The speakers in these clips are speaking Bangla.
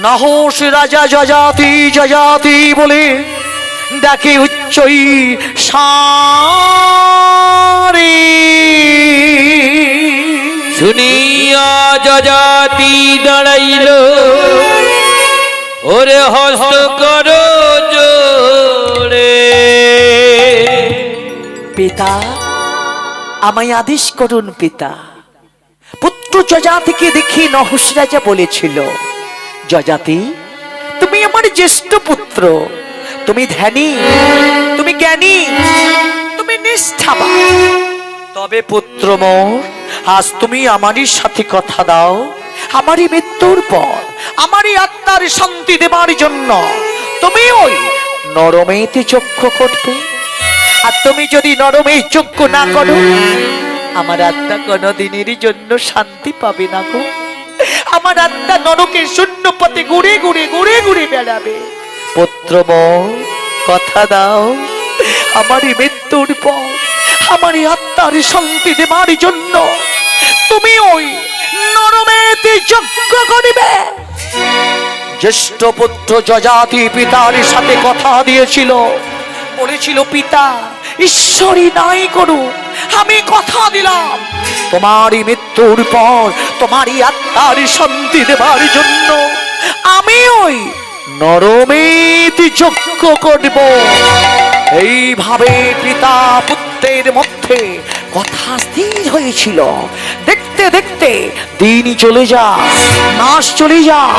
নাহস রাজা যজাতি যজাতি বলে ডাকে উচ্চই সারে। শুনিয়া যজাতি দাঁড়াইল, ওরে হস্ত করো জোরে। পিতা, আমায় আদেশ করুন পিতা। পুত্র যজাতিকে দেখে নহস রাজা বলেছিল, যজাতি তুমি আমার জ্যেষ্ঠ পুত্র, তুমি ধ্যানী, তুমি জ্ঞানী, তুমি নিষ্ঠাবান। তবে পুত্র মোর, আজ তুমি আমারই সাথে কথা দাও, আমারই মৃত্যুর পর আমারই আত্মার শান্তি দেবার জন্য তুমি ওই নরমেতে যজ্ঞ করবে। আর তুমি যদি নরমে যজ্ঞ না করো, আমার আত্মা কোনদিনের জন্য শান্তি পাবে না গো। আমার আত্মা নরকের শূন্য পথে ঘুরে ঘুরে ঘুরে ঘুরে বেড়াবে। পুত্র মোর, কথা দাও, আমারই মৃত্যুর পর আমারই আত্মার শান্তি দেবার জন্য তুমি ওই নরমেতে যজ্ঞ করিবে। জ্যেষ্ঠ পুত্র যজাতি পিতার সাথে কথা দিয়েছিল, বলেছিল, পিতা ঈশ্বরই নাই করু, আমি কথা দিলাম তোমারই মৃত্যুর পর তোমারই আত্মার শান্তি দেবার জন্য আমি ওই নরমেতে যজ্ঞ করব। এইভাবে পিতা পুত্রের মধ্যে কথা স্থির হয়েছিল। দেখতে দেখতে দিন চলে যায়, মাস চলে যায়,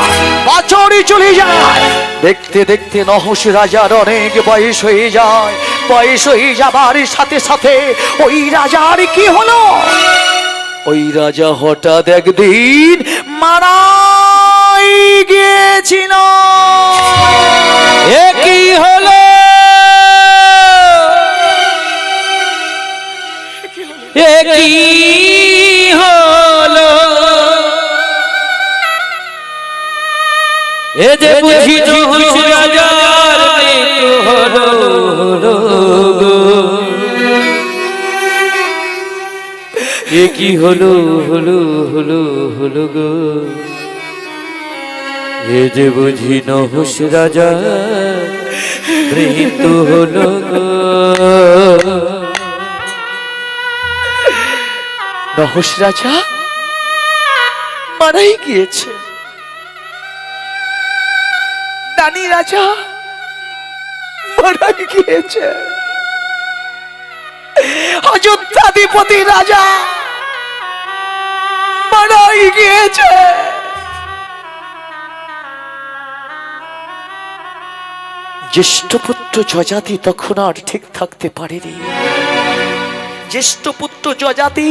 বছর চলে যায়। দেখতে দেখতে নহস রাজার অনেক বয়স হয়ে যায়। বয়স হয়ে যাবার সাথে সাথে ওই রাজার কি হলো? ওই রাজা হঠাৎ একদিন মারাই গিয়েছিল। এ কি হলো? এ কি হলো? এ যে বুঝি নহস রাজার মৃত্যু হলো গো। এ কি হলো হলো হলো হলো গো। এ যে বুঝি নহস রাজা মৃত্যু হলো গো। নহস রাজা মারাই গিয়েছে। দানি রাজা মারাই গিয়েছে। অযোধ্যাধিপতি রাজা মারাই গিয়েছে। জ্যেষ্ঠ পুত্র যজাতি তখন আর ঠিক থাকতে পারেনি। জ্যেষ্ঠ পুত্র যজাতি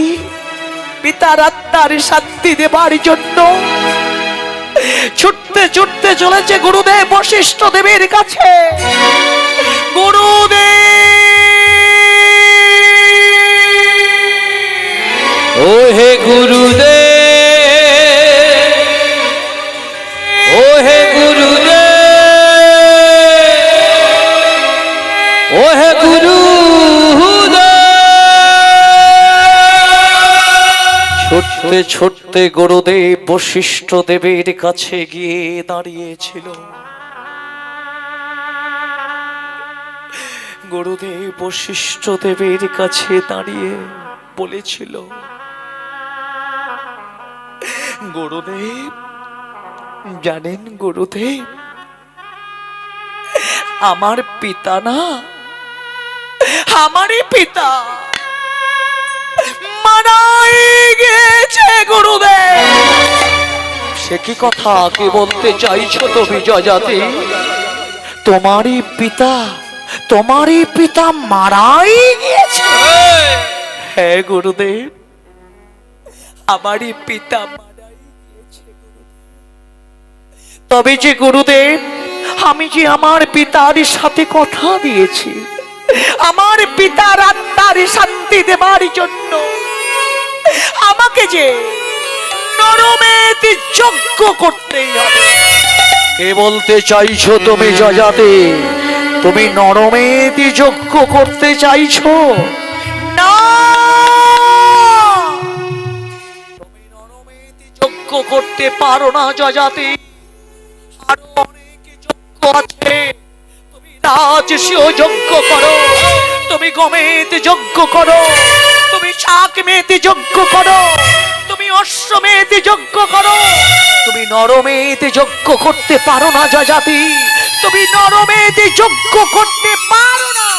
পিতার আত্মার শান্তি দেবার জন্য ছুটতে ছুটতে চলেছে গুরুদেব বশিষ্ঠ দেবের কাছে। গুরুদেব, ও হে গুরুদেব, ও হে গুরুদেব, ও হে গুরুদেব। ছুটতে ছুটতে গুরুদেব বশিষ্ঠ দেবের কাছে গিয়ে দাঁড়িয়েছিল। গুরুদেব বশিষ্ঠ দেবের কাছে দাঁড়িয়ে বলেছিল, গুরুদেব জানেন গুরুদেব, আমার পিতা না, আমারই পিতা মারাই গেছে গুরুদেব। সে কি কথা কি বলতে চাইছো তুমি যজাতি? তোমারই পিতা, তোমারই পিতা মারাই গিয়েছে? হ্যাঁ গুরুদেব, আমারই পিতা মারাই গিয়েছে। তবে যে গুরুদেব, আমি যে আমার পিতার সাথে কথা দিয়েছি, আমার পিতার আত্মার শান্তি দেবার জন্য আমাকে যে নরমেতে যজ্ঞ করতেই হবে। কে বলতে চাইছো তুমি যজাতি? তুমি নরমেতে যজ্ঞ করতে চাইছো না? তুমি নরমেতে যজ্ঞ করতে পারো না যজাতি। আরো অনেক যজ্ঞ আছে, তুমি রাজসীয় যজ্ঞ করো, তুমি গোমেদ যজ্ঞ করো, তুমি শাকমেদ যজ্ঞ করো, তুমি অশ্বমেধ যজ্ঞ করো, তুমি নরমেধ যজ্ঞ করতে পারো না যজাতি, তুমি নরমেধ যজ্ঞ করতে পারো না।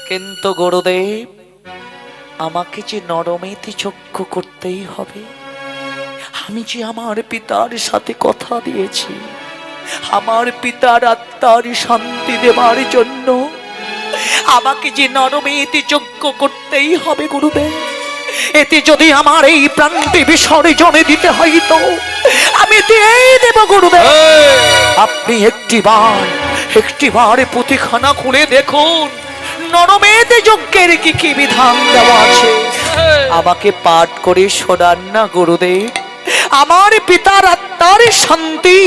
কিন্তু গুরুদেব, আমাকে যে নরমেধ যজ্ঞ করতেই হবে। আমি যে আমার পিতার সাথে কথা দিয়েছি, আমার পিতার আত্মার শান্তি দেবার জন্য আমাকে যে নরমেধ যজ্ঞ করতেই হবে গুরুদেব। এতে যদি আমার এই প্রাণটি বিসর্জনে দিতে হইতো, আমি দিয়েই দেব গুরুদেব। আপনি একটিবার পুঁথিখানা খুলে দেখুন, নরমেধ যজ্ঞের কি কি বিধান দেওয়া আছে, আমাকে পাঠ করে শোনান না গুরুদেব। আমার পিতার আত্মার শান্তি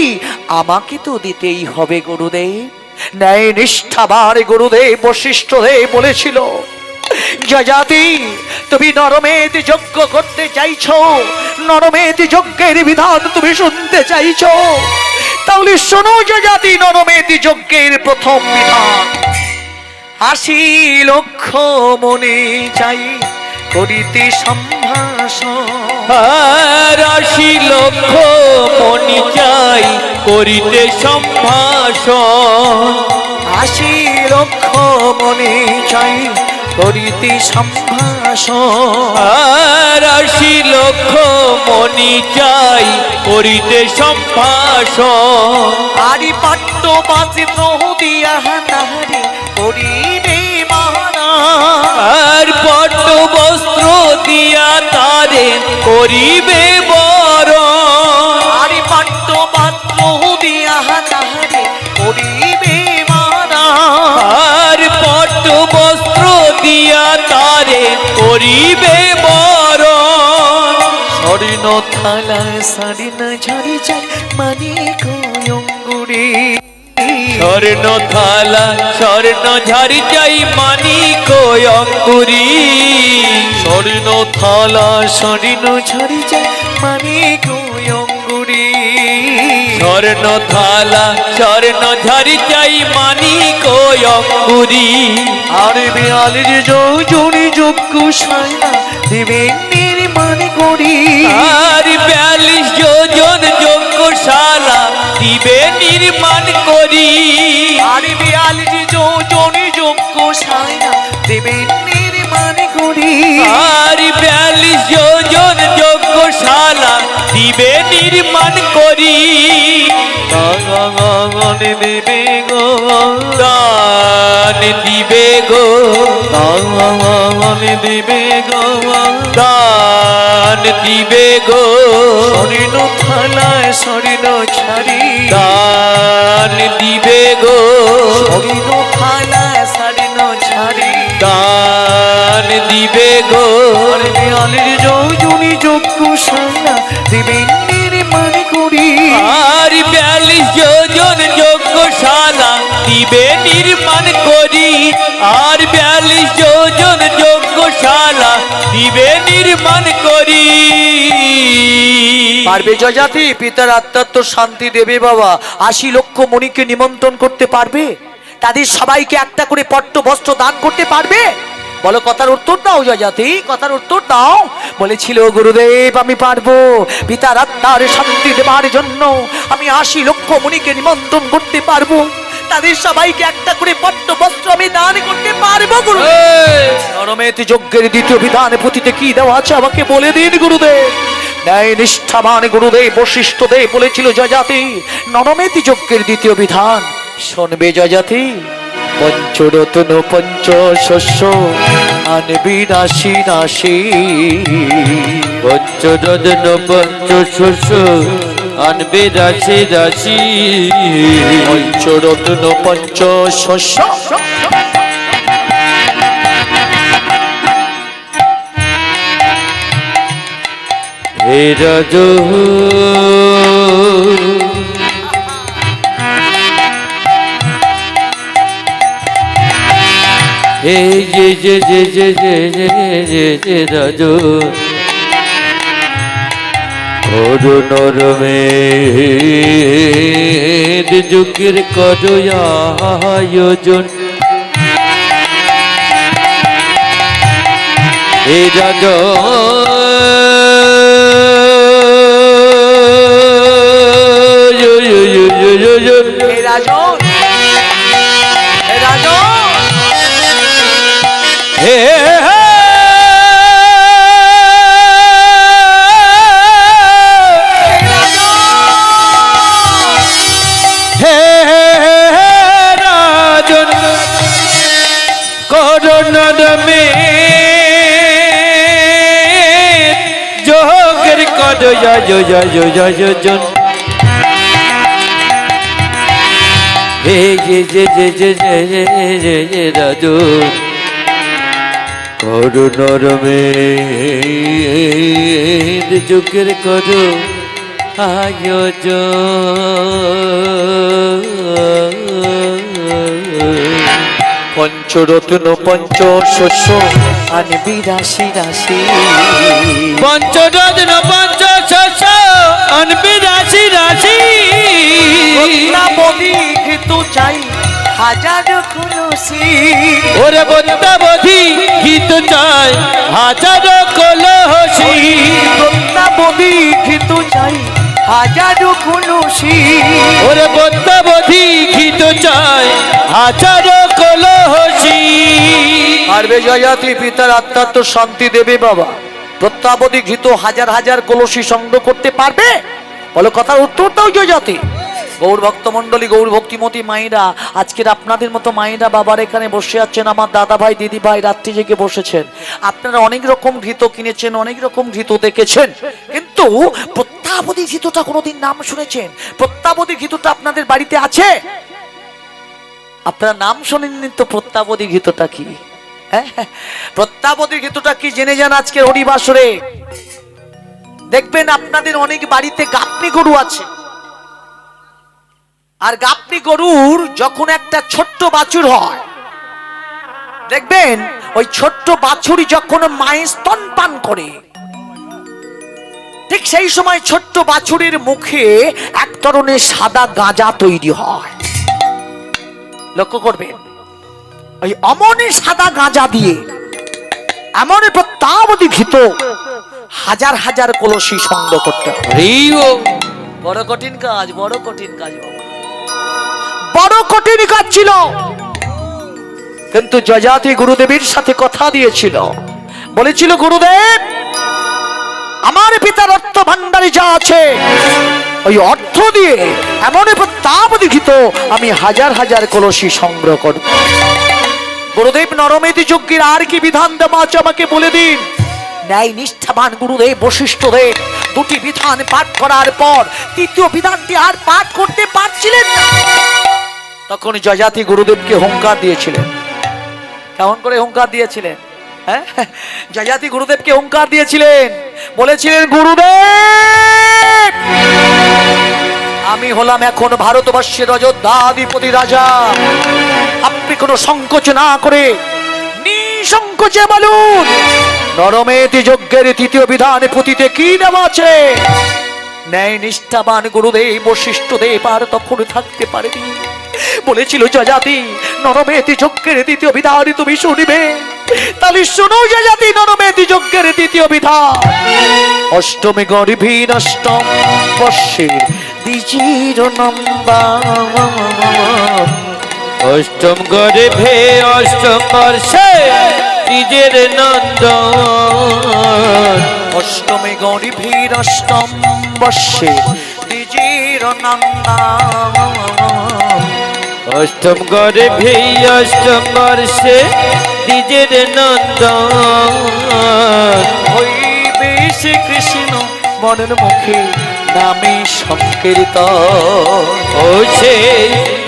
আমাকে তো দিতেই হবে গুরুদেব। ন্যায় নিষ্ঠাবার গুরুদেব বশিষ্ঠ দেব বলেছিল, যজাতি তুমি নরমেধ যজ্ঞ করতে চাইছো, নরমেধ যজ্ঞের বিধান তুমি শুনতে চাইছো, তাহলে শোনো যজাতি নরমেধ যজ্ঞের প্রথম বিধান। ৮০ লক্ষ মনে চাই করিতে সম্ভাষণ, ৮০ লক্ষ মনি চাই করিতে সম্ভাষণ, ৮০ লক্ষ মনে চাই করিতে সম্ভাষণ, ৮০ লক্ষ মনি চাই করিতে সম্ভাষণ। আরি পাট্য বাজিত দিয়া তাহারে করিবে মানা, আর পট্ট বস্ত্র দিয়া তারে করিবে বরণ, আরি পাট্য পাত্র দিয়া তাহারে করিবে মানা, আর পট্ট বস্ত্র দিয়া তারে করিবে বরণ। স্বর্ণ থালা সারিন ঝরি যায় মানে কয়ঙ্গুরি, স্বর্ণ থালা স্বর্ণ ঝাড়ি চাই মানিক অঙ্কুরি, স্বর্ণ থালা সারিন ঝরি যায় মানে কয়ঙ্গুরি, স্বর্ণ থালা স্বর্ণ ঝাড়ি চাই মানিক অঙ্কুরি। আর বেয়ালের যৌজনী যজ্ঞ সায়না দেবে নির্মাণ করি, আর ৪২ যোজন যজ্ঞশালা দিবে নির্মাণ করি, আর বেয়ালের যৌজনী যজ্ঞ সায়না দেবে নির্মাণ করি, আর ৪২ যোজন যজ্ঞশালা দিবে নির্মাণ করি। দান দেবে গো, দান দিবে গো, দান দেবে গো, দান দিবে গো, স্বর্ণ থালায় স্বর্ণ ছাড়ি, দান দিবে গো, স্বর্ণ থালায় স্বর্ণ ছাড়ি, দান দিবে গো, আর বেয়ালের যৌজনী যজ্ঞ সায়না দেবে নির্মাণ করি, আর ৪২ যোজন যজ্ঞশালা দিবে নির্মাণ করি, আর ৪২ যোজন যজ্ঞশালা দিবে নির্মাণ করি। পারবে যজাতি? পিতার আত্মার তো শান্তি দেবে বাবা। ৮০ লক্ষ মণিকে নিমন্ত্রণ করতে পারবে? তাদের সবাইকে একটা করে পট্ট বস্ত্র দান করতে পারবে? বলো, কথার উত্তর দাও যজাতি, কথার উত্তর দাও। বলেছিল গুরুদেব, আমি পারবো। পিতার আত্মার শান্তি দেবার জন্য আমি ৮০ লক্ষ মণিকে নিমন্ত্রণ করতে পারবো, তাদের সবাইকে একটা করে পট্ট বস্ত্র আমি দান করতে পারবো গুরুদেব। নরমেধ যজ্ঞের দ্বিতীয় বিধান পুঁথিতে কি দেওয়া আছে আমাকে বলে দিন গুরুদেব। ন্যায় নিষ্ঠাবান গুরুদেব বশিষ্ঠ দেব বলেছিল যজাতি, নরমেধ যজ্ঞের দ্বিতীয় বিধান শুনবে যজাতি। পঞ্চরত্ন পঞ্চ শস্য আনবি রাশি রাশি, পঞ্চরত্ন পঞ্চ শস্য আনবে রাশি রাশি, পঞ্চরত্ন পঞ্চ শস্য হে রাজ হে যে যে যে যে যে যে যে যে রাজ করুণরমে যুগের করো আয়োজন হে রাজা হে রাজন, হে রাজন, হে রাজন করোনার মে যোগের করো আয়োজন হে যে রাজন করুণর মেদ যুগের করো পঞ্চরত্ন পঞ্চ শস্য আনবি রাশি রাশি, পঞ্চরত্ন পঞ্চ শস্য আনবি রাশি রাশি, বদি ঘৃত চাই হাজার কলসি, ওরে বদ্যাবধি গীত চাই হাজার কলসি, বদি ঘৃত চাই হাজার কলসি, ওরে বদ্যাবধি গীত চাই হাজার কলসি। পারবে জয়াতি পিতার আত্মার তো শান্তি দেবে বাবা, প্রত্যাবধি ঘৃত হাজার হাজার কলসি সংগ্রহ করতে পারবে? বলো কথার উত্তর দাও জয়াতি। গৌর ভক্তমন্ডলী, গৌর ভক্তিমতী মায়েরা, আজকের আপনাদের মতো মায়েরা বাবার এখানে বসে আছেন, আমার দাদা ভাই দিদি ভাই রাত্রি জেগে বসেছেন। আপনারা অনেক রকম ঘৃত কিনেছেন, অনেক রকম ঘৃত দেখেছেন, কিন্তু প্রত্যাবধি ঘৃতটা কোনোদিন নাম শুনেছেন? প্রত্যাবধি ঘৃতটা আপনাদের বাড়িতে আছে? আপনারা নাম শোনেননি তো প্রত্যাবধি ঘৃতটা কি? হ্যাঁ, প্রত্যাবধি ঘৃতটা কি জেনে যান আজকের হরিবাসরে। দেখবেন আপনাদের অনেক বাড়িতে গাপ্পি গরু আছে, আর গাপ্পি গরুর যখন একটা ছোট্ট বাছুর হয়, দেখবেন ওই ছোট্ট বাছুরি যখন মায়ের স্তন পান করে, ঠিক সেই সময় ছোট্ট বাছুরির মুখে এক ধরনের সাদা গাঁজা তৈরি হয়। লক্ষ্য করবেন, ওই অমনে সাদা গাঁজা দিয়ে এমন প্রত্যাবধি ঘৃত হাজার হাজার কলসি সংগ্রহ করতে হবে। বড় কঠিন কাজ, বড় কঠিন কাজ বাবা, বড় কঠিন কাজ ছিল। কিন্তু যজাতি গুরুদেবের সাথে কথা দিয়েছিল, বলেছিল গুরুদেব আমার পিতার অর্থ ভান্ডারে যা আছে ওই অর্থ দিয়ে এমন প্রত্যাবধি ঘৃত আমি হাজার হাজার কলসি সংগ্রহ করব। গুরুদেব নরমেতি যজ্ঞের আর কি বিধান দেওয়া আছে আমাকে বলে দিন। ন্যায় নিষ্ঠাবান গুরুদেব বশিষ্ঠ দেব দুটি বিধান পাঠ করার পর তৃতীয় বিধানটি আর পাঠ করতে পারছিলেন না। তখন যজাতি গুরুদেবকে হুঙ্কার দিয়েছিলেন। কেমন করে হুঙ্কার দিয়েছিলেন? হ্যাঁ, যজাতি গুরুদেবকে হুঙ্কার দিয়েছিলেন, বলেছিলেন গুরুদেব আমি হলাম এখন ভারতবর্ষের অযোধ্যাধিপতি রাজা, আপনি কোনো সংকোচ না করে নিঃসংকোচে বলুন নরমেতি যজ্ঞের তৃতীয় বিধানে পুঁথিতে কি নেওয়া আছে? ন্যায় নিষ্ঠাবান গুরুদেব বশিষ্ঠ দেব আর তখন থাকতে পারেনি, বলেছিল যজাতি নরমেতি যজ্ঞের দ্বিতীয় বিধান তুমি শুনিবে। তাহলে শোনো যজাতি নরমেতি যজ্ঞের দ্বিতীয় বিধান, অষ্টমী গর্ভীর অষ্টম বর্ষের দ্বিজির নন্দন, অষ্টম গর্ভে অষ্টম বর্ষে নিজের নন্দন, অষ্টমী গর্ভীর অষ্টম বর্ষে দ্বিজির নন্দন, অষ্টম গর্ভে অষ্টম বর্ষে নিজের নন্দন, হইবে শ্রীকৃষ্ণ মনের মুখে নামে সংকীর্তন, ও সে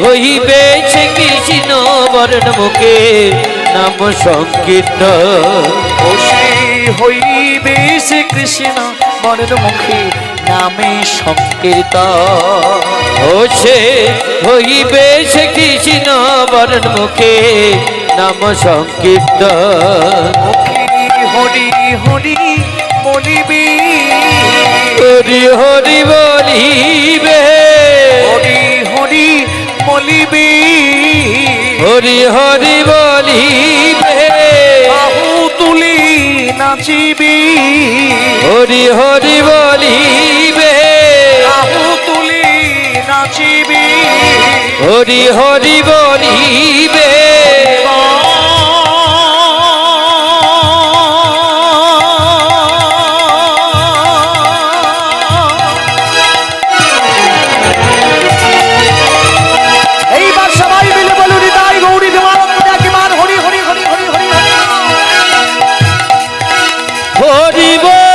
হইবে সে কৃষ্ণ বরণ মুখে নাম সংকীর্তন, ও সে হইবে শ্রীকৃষ্ণ মনের মুখে নামে সংকীর্তন, ও সে হইবে সে কৃষ্ণ বরণ মুখে নাম সংকীর্তন, হরি হরি বলিবে, হরি হরি বলিবে, হরি হরি বলিবে, হরি হরি বলিবে, বাহু তুলি নাচিবে, হরি হরি বলিবে, বাহু তুলি নাচিবে, হরি হরি বলিবে। এইবার সবাই মিলে বলুন তাই গৌরী দেবানন্দ একবার হরি হরি হরি হরি হরি হরি বল,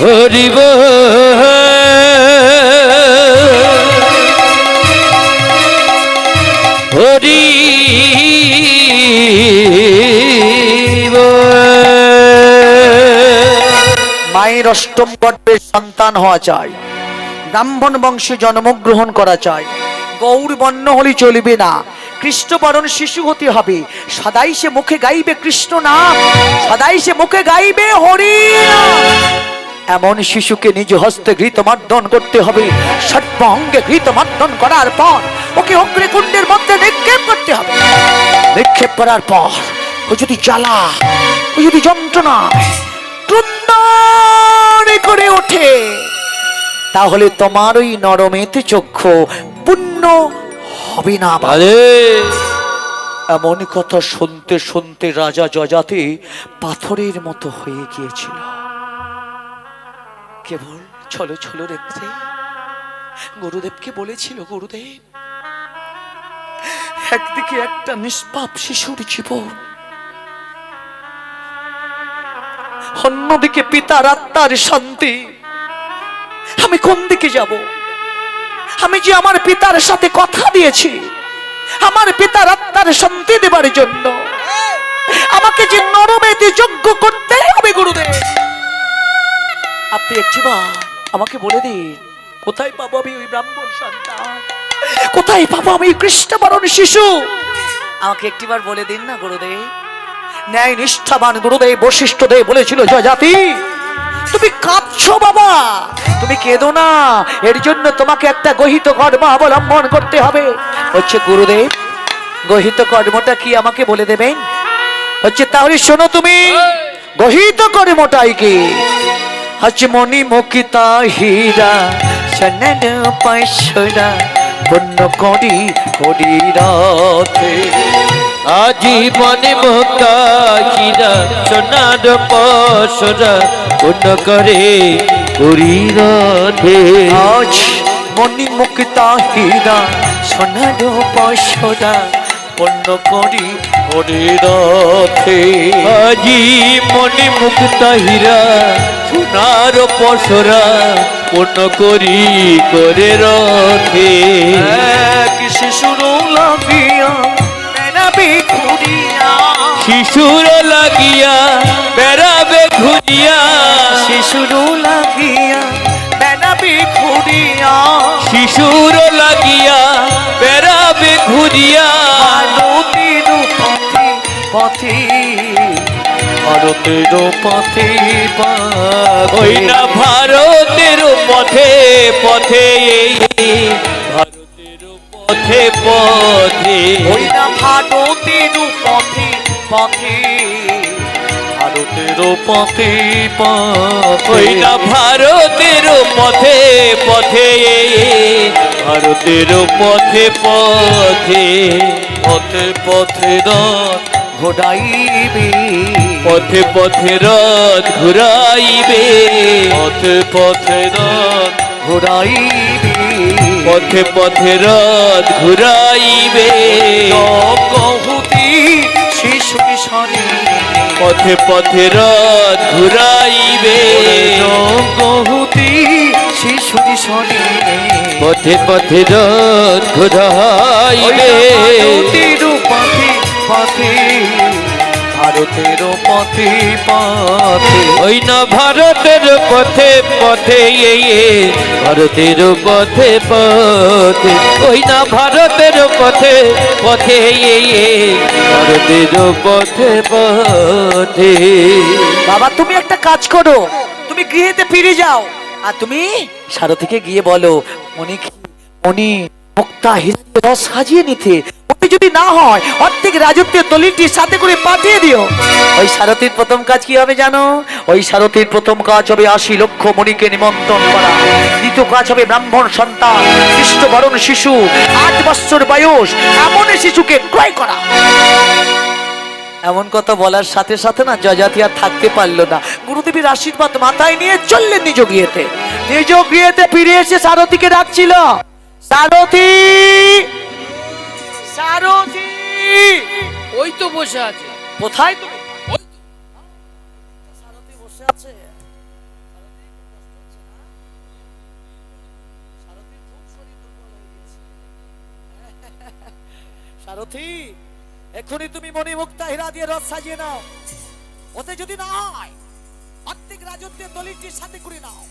হরি বল, হরি মায়ের অষ্টম গর্ভের সন্তান হওয়া চাই, ব্রাহ্মণ বংশে জন্মগ্রহণ করা চাই, গৌর বর্ণ হলে চলবে না, কৃষ্ণবরণ শিশু হতে হবে, সদাই সে মুখে গাইবে কৃষ্ণ নাম, সদাই সে মুখে গাইবে হরি নাম। এমন শিশুকে নিজ হস্তে ঘৃতমর্দন করতে হবে, সর্বাঙ্গে ঘৃতমর্দন করার পর ওকে অগ্নিকুণ্ডের মধ্যে নিক্ষেপ করতে হবে। নিক্ষেপ করার পর ও যদি জ্বালা, ও যদি যন্ত্রণা টুনটুনি করে ওঠে, তাহলে তোমার ওই নরমেতে চক্ষু পূর্ণ হবে না। এমন কথা শুনতে শুনতে রাজা যযাতি পাথরের মতো হয়ে গিয়েছিল। কেবল ছলো ছলো রেখে গুরুদেবকে বলেছিল, গুরুদেব, একদিকে একটা নিষ্পাপ শিশুর জীবন, অন্যদিকে পিতার আত্মার শান্তি, আমি কোন দিকে যাব? আমি যে আমার পিতার সাথে কথা দিয়েছি আমার পিতার আত্মার শান্তি দেবার জন্য, আমাকে যে নরমেতে যজ্ঞ করতে হবে গুরুদেব, আপনি একটিবার আমাকে বলে দিন, কোথায় পাবো আমি ওই ব্রাহ্মণ সন্তান, কোথায় পাবো আমি কৃষ্ণবরণ শিশু? আমাকে একটিবার বলে দিন না গুরুদেব। ন্যায় নিষ্ঠাবান গুরুদেব বশিষ্ঠ দেব বলেছিল, যযাতি তুমি কাঁদছো বাবা, তুমি কেঁদো না, এর জন্য তোমাকে একটা গহিত কর্ম অবলম্বন করতে হবে। হচ্ছে গুরুদেব, গহিত কর্মটা কি আমাকে বলে দেবেন? হচ্ছে তাহলে শোনো তুমি, গহিত কর্মটাই কি হচ্ছে মণি মুকিতা হীরা সনন পয়সরা পূর্ণ করি করি রথে, আজীবনে মুক্তা হীরা সোনার পসরা পূর্ণ করে করি রথে। আজ মণি মুকিতা হীরা সোনার পয়সরা পূর্ণ করি করি রথে, আজি মনে মুক্তা হীরা সোনার পসরা পূর্ণ করি করে রথে। এক শিশুর লাগিয়া বেড়াবে ঘুরিয়া, শিশুর লাগিয়া বেড়াবে ঘুরিয়া, শিশুর লাগিয়া বেড়াবে ঘুরিয়া, শিশুর লাগিয়া বেড়াবে ঘুরিয়া, ভারতের পথে পথে, ভারতের পথে ওই না ভারতের পথে পথে, ভারতের পথে পথে, ওই না ভারতের পথে পথে, ভারতের পথে পথে, ওই না ভারতের পথে পথে, ভারতের পথে পথে, পথে পথে রথ ঘোড়াইবে, পথে পথে রথ ঘুরাইবে, পথে পথে রথ ঘোড়াইবে, পথে পথে রথ ঘুরাইবে, কহুতি শিশুর সনে, পথে পথে রথ ঘুরাইবে, কহুতি শিশুর সনে, পথে পথে রথ ঘুরাইবে, পথে পথে ভারতের পথে পথে, ওই না ভারতের পথে পথে ভারতের পথে পথে, ওই না ভারতের পথে পথে ভারতের পথে পথে। বাবা তুমি একটা কাজ করো, তুমি গৃহেতে ফিরে যাও, আর তুমি সারথীকে গিয়ে বলো উনি মুক্তা হীরার রস সাজিয়ে নিতে, উনি যদি না হয় অর্ধেক রাজত্বের দলিলটি সাথে করে পাঠিয়ে দিও। ওই সারথীর প্রথম কাজ কি হবে জানো? ওই সারথীর প্রথম কাজ হবে 80 লক্ষ মণিকে নিমন্ত্রণ করা, দ্বিতীয় কাজ হবে ব্রাহ্মণ সন্তান খ্রিস্টবরণ শিশু 8 বছর বয়স এমন শিশুকে ক্রয় করা। এমন কথা বলার সাথে সাথে না যজাতি আর থাকতে পারলো না, গুরুদেবীর আশীর্বাদ মাথায় নিয়ে চললেন নিজ গৃহেতে। নিজ গৃহেতে ফিরে এসে সারথীকে ডাকছিল, সারথী সারথী। ওই তো বসে আছে। কোথায় তুমি? সারথী বসে আছে। সারথী এখনই তুমি মণি মুক্তা হীরা দিয়ে রথ সাজিয়ে নাও, ওতে যদি না হয় অর্ধেক রাজত্বের দলিলটির সাথে করে নাও।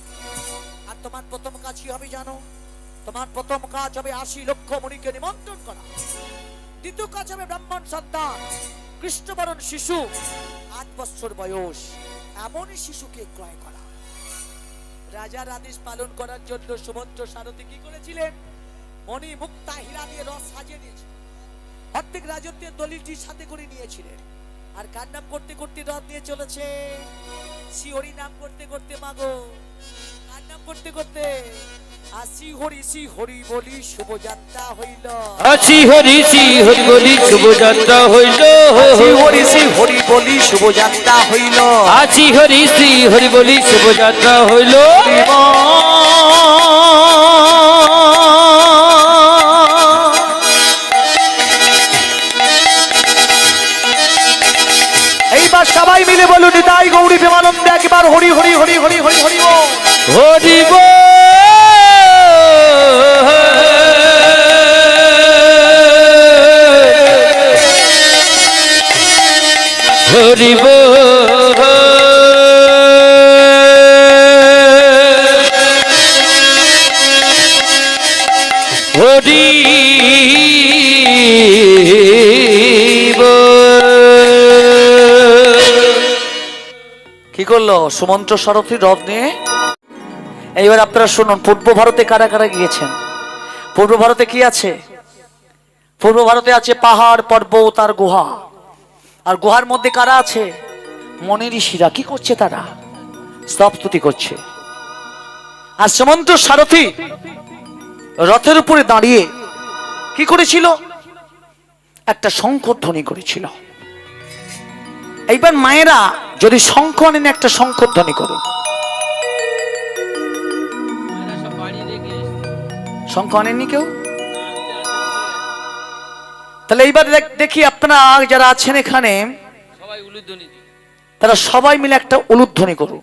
আর তোমার প্রথম কাজ কি হবে জানো? তোমার প্রথম কাজ হবে 80 লক্ষ মণিকে নিমন্ত্রণ করা, দ্বিতীয় কাজ হবে ব্রাহ্মণ সন্তান খ্রিস্টবরণ শিশু 8 বছর বয়স এমনই শিশুকে ক্রয় করা। রাজার আদেশ পালন করার জন্য সুমন্ত্র সারথী কি করেছিলেন? মণি মুক্তা হীরা দিয়ে রথ সাজিয়ে নিয়েছিলেন, অর্ধেক রাজত্বের দলিলটির সাথে করে নিয়েছিলেন। আর কার নাম করতে করতে রথ নিয়ে চলেছে? শ্রীহরি নাম করতে করতে, মাগো কার নাম করতে করতে? শ্রী হরি বলি শুভযাত্রা হইল, শ্রী হরি বলি শুভযাত্রা হইল, শ্রী হরি বলি শুভযাত্রা হইল, শ্রী হরি বলি শুভযাত্রা হইল। এইবার সবাই মিলে বলুন নিতাই গৌরী প্রেমানন্দে একবার হরি হরি হরি হরি হরি হরি হরি বল। হরি বল হরি কি করলো সুমন্ত্র সারথী রথ নিয়ে? এইবার আপনারা শুনুন, পূর্ব ভারতে কারা কারা গিয়েছেন? পূর্ব ভারতে কি আছে? পূর্ব ভারতে আছে পাহাড় পর্বত আর গুহা। আর গুহার মধ্যে কারা আছে? মনি ঋষিরা। কি করছে তারা? স্তব স্তুতি করছে। আর সুমন্ত্র সারথী রথের উপরে দাঁড়িয়ে কি করেছিল? একটা শঙ্খধ্বনি করেছিল। এইবার মায়েরা যদি শঙ্খ আনেন, একটা শঙ্খধ্বনি করুন। শঙ্খ আনেননি কেউ? তাহলে এইবার দেখি আপনারা যারা আছেন এখানে তারা সবাই মিলে একটা উলুধ্বনি করুন।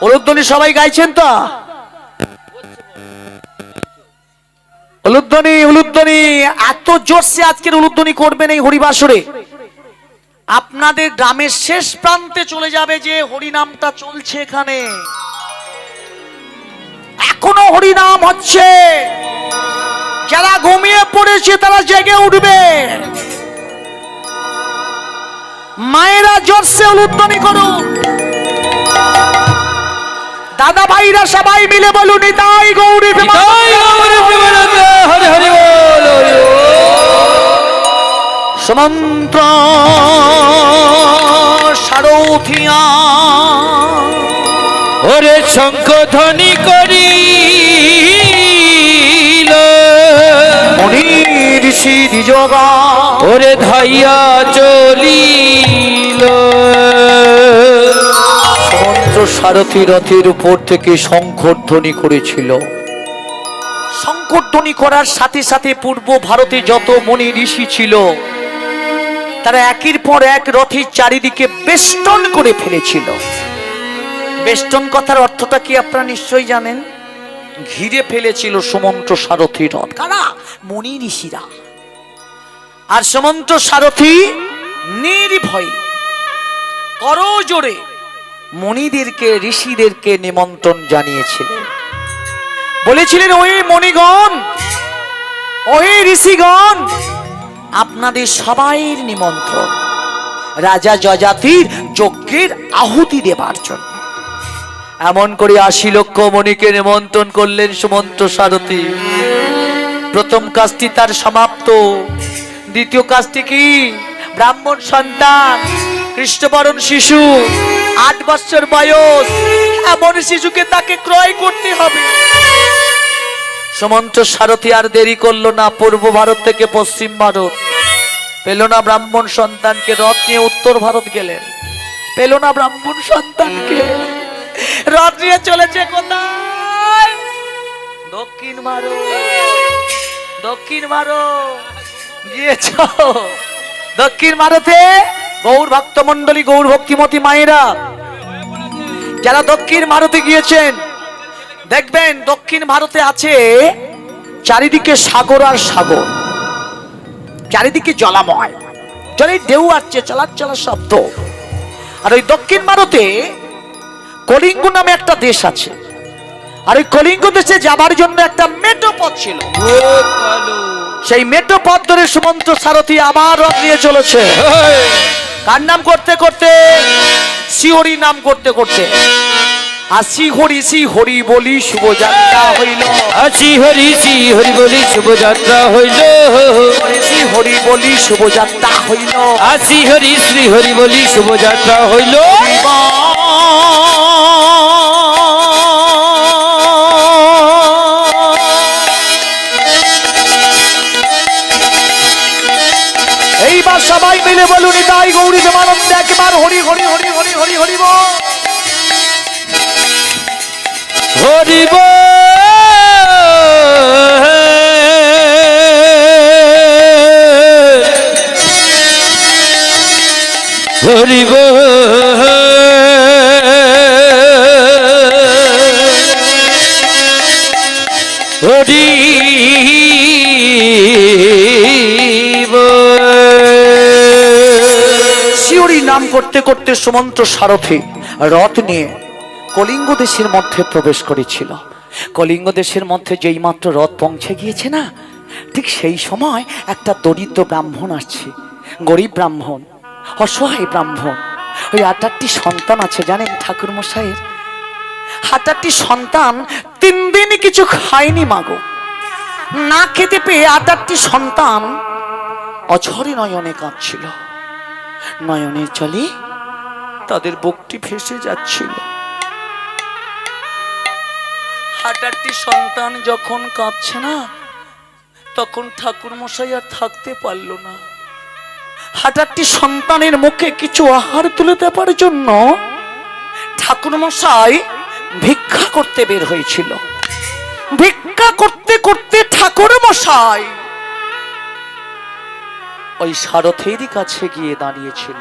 উলুধ্বনি সবাই গাইছেন তো? উলুধ্বনি উলুধ্বনি এত জোরসে আজকের উলুধ্বনি করবেন এই হরিবাসরে, আপনাদের গ্রামের শেষ প্রান্তে চলে যাবে যে হরিনামটা চলছে এখানে। এখনো হরিনাম হচ্ছে। যারা ঘুমিয়ে পড়েছে তারা জেগে উঠবে। মায়েরা জোরসে উলুধ্বনি করুন। দাদা ভাইরা সবাই মিলে বলুন নিতাই গৌরী হরি হরি বল। সুমন্ত্র সারথিয়া ওরে শঙ্খ ধ্বনি করিল, মণি ঋষি দ্বিজগা ওরে ধাইয়া চলিল। সুমন্ত্র সারথী রথের উপর থেকে শঙ্খধ্বনি করেছিল। শঙ্খধ্বনি করার সাথে সাথে পূর্ব ভারতে যত মণি ঋষি ছিল তারা একের পর এক রথের চারিদিকে বেষ্টন করে ফেলেছিল। বেষ্টন কথার অর্থটা কি আপনারা নিশ্চয়ই জানেন। ঘিরে ফেলেছিল সুমন্ত সারথি রথ। কারা? মুনি ঋষিরা। আর সুমন্ত সারথি নির্ভয়ে করজোড়ে মুনিদেরকে ঋষিদেরকে নিমন্ত্রণ জানিয়েছিলেন। বলেছিলেন, ওই মণিগণ, ওই ঋষিগণ, আপনাদের সবাইয়ের নিমন্ত্রণ রাজা যজাতির যজ্ঞের আহুতি দেবার জন্য। এমন করে ৮০ লক্ষ মণিকে নিমন্ত্রণ করলেন সুমন্ত সারথি। প্রথম কাজটি তার সমাপ্ত। দ্বিতীয় কাজটি কি? ব্রাহ্মণ সন্তান, কৃষ্ণবরণ শিশু, ৮ বছর বয়স, এমন শিশুকে তাকে ক্রয় করতে হবে। সুমন্ত সারথি আর দেরি করলো না। পূর্ব ভারত থেকে পশ্চিম ভারত পেল না ব্রাহ্মণ সন্তানকে। রথ নিয়ে উত্তর ভারত গেলেন। পেল না ব্রাহ্মণ সন্তানকে। রথ নিয়ে চলেছে কোথায়? দক্ষিণ ভারত। দক্ষিণ ভারত গিয়েছ। দক্ষিণ ভারতে গৌর ভক্ত মন্ডলী, গৌর ভক্তিমতী মায়েরা যারা দক্ষিণ ভারতে গিয়েছেন, দেখবেন দক্ষিণ ভারতে আছে চারিদিকে সাগর আর সাগর, চারিদিকে জলাময়, জলের ঢেউ আসছে, চলার চলার শব্দ। আর ওই দক্ষিণ ভারতে কলিঙ্গ নামে একটা দেশ আছে। আর ওই কলিঙ্গ দেশে যাবার জন্য একটা মেটো পথ ছিল। সেই মেটো পথ ধরে সুমন্ত সারথি আবার রথ নিয়ে চলেছে। কার নাম করতে করতে? শ্রীহরি নাম করতে করতে। আর শ্রী হরি বলি শুভযাত্রা হইল। শ্রী হরি বলি শুভযাত্রা হইল। শ্রী হরি বলি শুভযাত্রা হইল। শ্রী হরি বলি শুভযাত্রা হইল। এইবার সবাই মিলে বলুন, তাই গৌরী প্রেমানন্দে একবার হরি হরি হরি হরি হরি হরি বল। হরি বল, হরি বল, হরি শিউরি নাম করতে করতে সুমন্ত সারথি রথ নিয়ে কলিঙ্গ দেশের মধ্যে প্রবেশ করেছিল। কলিঙ্গ দেশের মধ্যে যেই মাত্র রথ পৌঁছে গিয়েছে না, ঠিক সেই সময় একটা দরিদ্র ব্রাহ্মণ আসছে। গরিব ব্রাহ্মণ, অসহায় ব্রাহ্মণ। ওই ৮টি সন্তান আছে জানেন ঠাকুর মশাইয়ের। ৮টি সন্তান ৩ দিন কিছু খায়নি মাগো। না খেতে পেয়ে ৮টি সন্তান অঝরে নয়নে কাঁদছিল। নয়নের জলে তাদের বুকটি ভেসে যাচ্ছিল। ৮টি সন্তান যখন কাঁদছে না, তখন ঠাকুর মশাই আর থাকতে পারল না। ৮টি সন্তানের মুখে কিছু আহার তুলে দেবার জন্য ঠাকুর মশাই ভিক্ষা করতে বের হয়েছিল। ভিক্ষা করতে করতে ঠাকুর মশাই ওই সারথের কাছে গিয়ে দাঁড়িয়েছিল।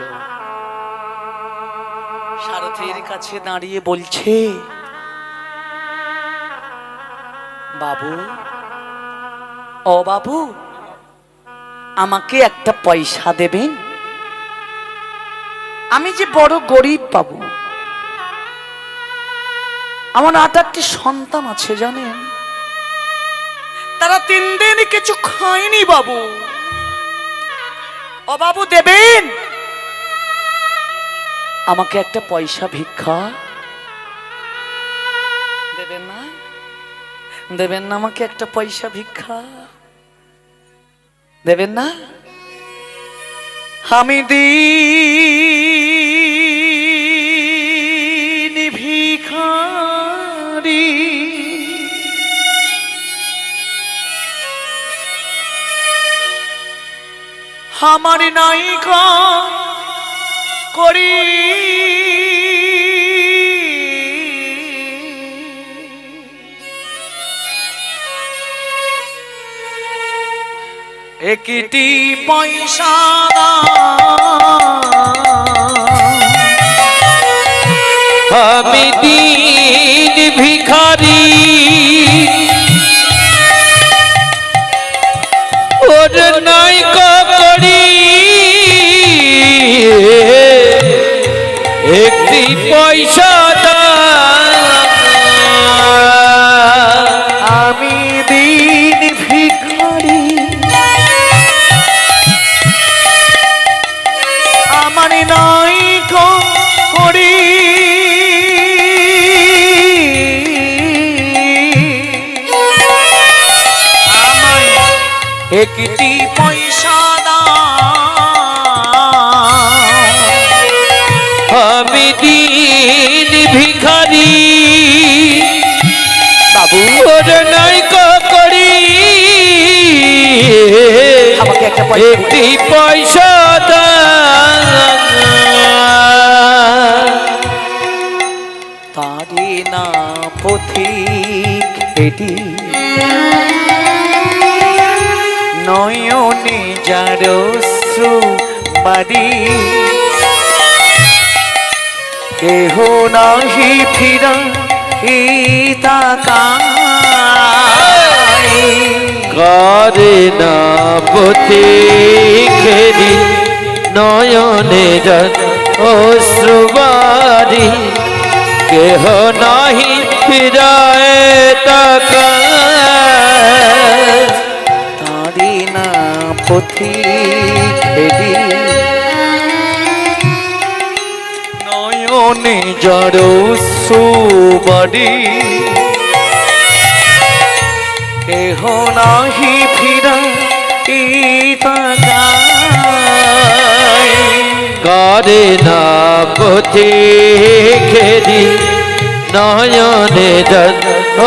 সারথের কাছে দাঁড়িয়ে বলছে, বাবু, ও বাবু, আমাকে একটা পয়সা দেবেন? আমি যে বড় গরিব বাবু, আমার ৮টি সন্তান আছে জানেন, তারা ৩ দিন কিছু খায়নি বাবু। ও বাবু, দেবেন আমাকে একটা পয়সা ভিক্ষা? দেবেন না? দেবেন না আমাকে একটা পয়সা ভিক্ষা? দেবেন না? আমি দিন ভিখারি, আমার নায়িকা করি একটি পয়সা আমি দিন ভিখারি ওর নাই করি একটি পয়সা আমি দিন ভিখারি আমার নাই করি একটি পয়সা আমি দিন ভিখারি বাবু ওর নাই করি আমাকে একটা একটি পয়সা তারি না পথিক এটি নয়নে যার শ্রু বাড়ি কেহ নাহি ফিরা করে না পথে খেরি নয়নে অশ্রুবারি কেহ নাহি ফিরায় তারি না পথিক নয়নে যার সুবাড়ি কেহ নাহি ফিরা করে না পথে খেরি নয়নে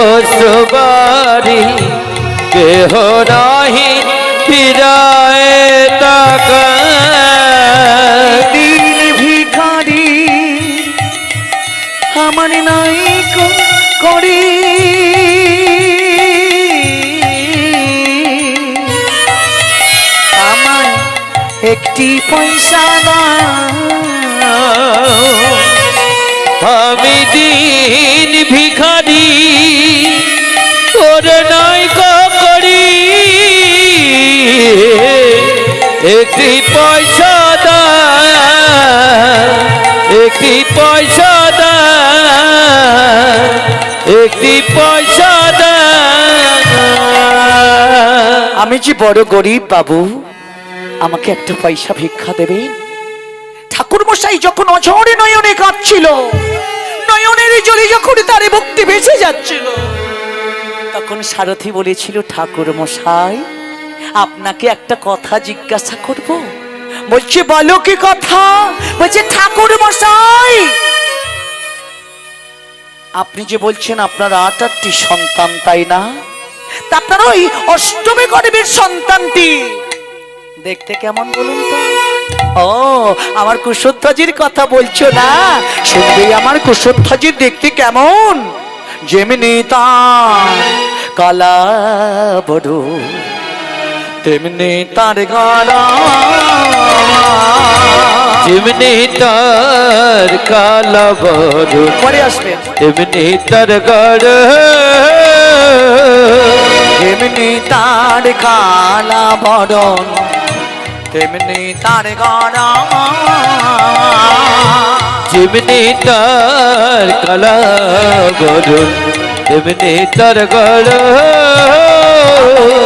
অশ্রুবারি কেহ নাহি ফিরায় দিন ভিখারি আমার নাই করি আমার একটি পয়সা আমি দিন ভিখারি ওর নাই করি একটি পয়সা একটি পয়সা একটি পয়সা আমি যে বড় গরিব বাবু, আমাকে একটা পয়সা ভিক্ষা দেবেন। ঠাকুর মশাই যখন অঝরে নয়নে কাঁদছিল, নয়নের জলে যখন তারে ভক্তি বেঁচে যাচ্ছিল, তখন সারথি বলেছিল, ঠাকুর মশাই আপনাকে একটা কথা জিজ্ঞাসা করব। বলছে বলো কি কথা? বলছে ঠাকুর মশাই আপনি যে বলছেন আপনার 8টি সন্তান, তাই না? তা আপনার ওই অষ্টমী গর্ভের সন্তানটি দেখতে কেমন বলুন তো? ও আমার কুশধ্বজির কথা বলছো না? শুনবে আমার কুশধ্বজির দেখতে কেমন? যেমনি তার কালা বড় তেমনি তার গাড়া, যেমনি তার কালা বড় পরে আসবেন। তেমনি তার গড় যেমনি তার কালা বরণ তেমনি তার গাড়া, যেমনি তার কালা বড় তেমনি তার গড়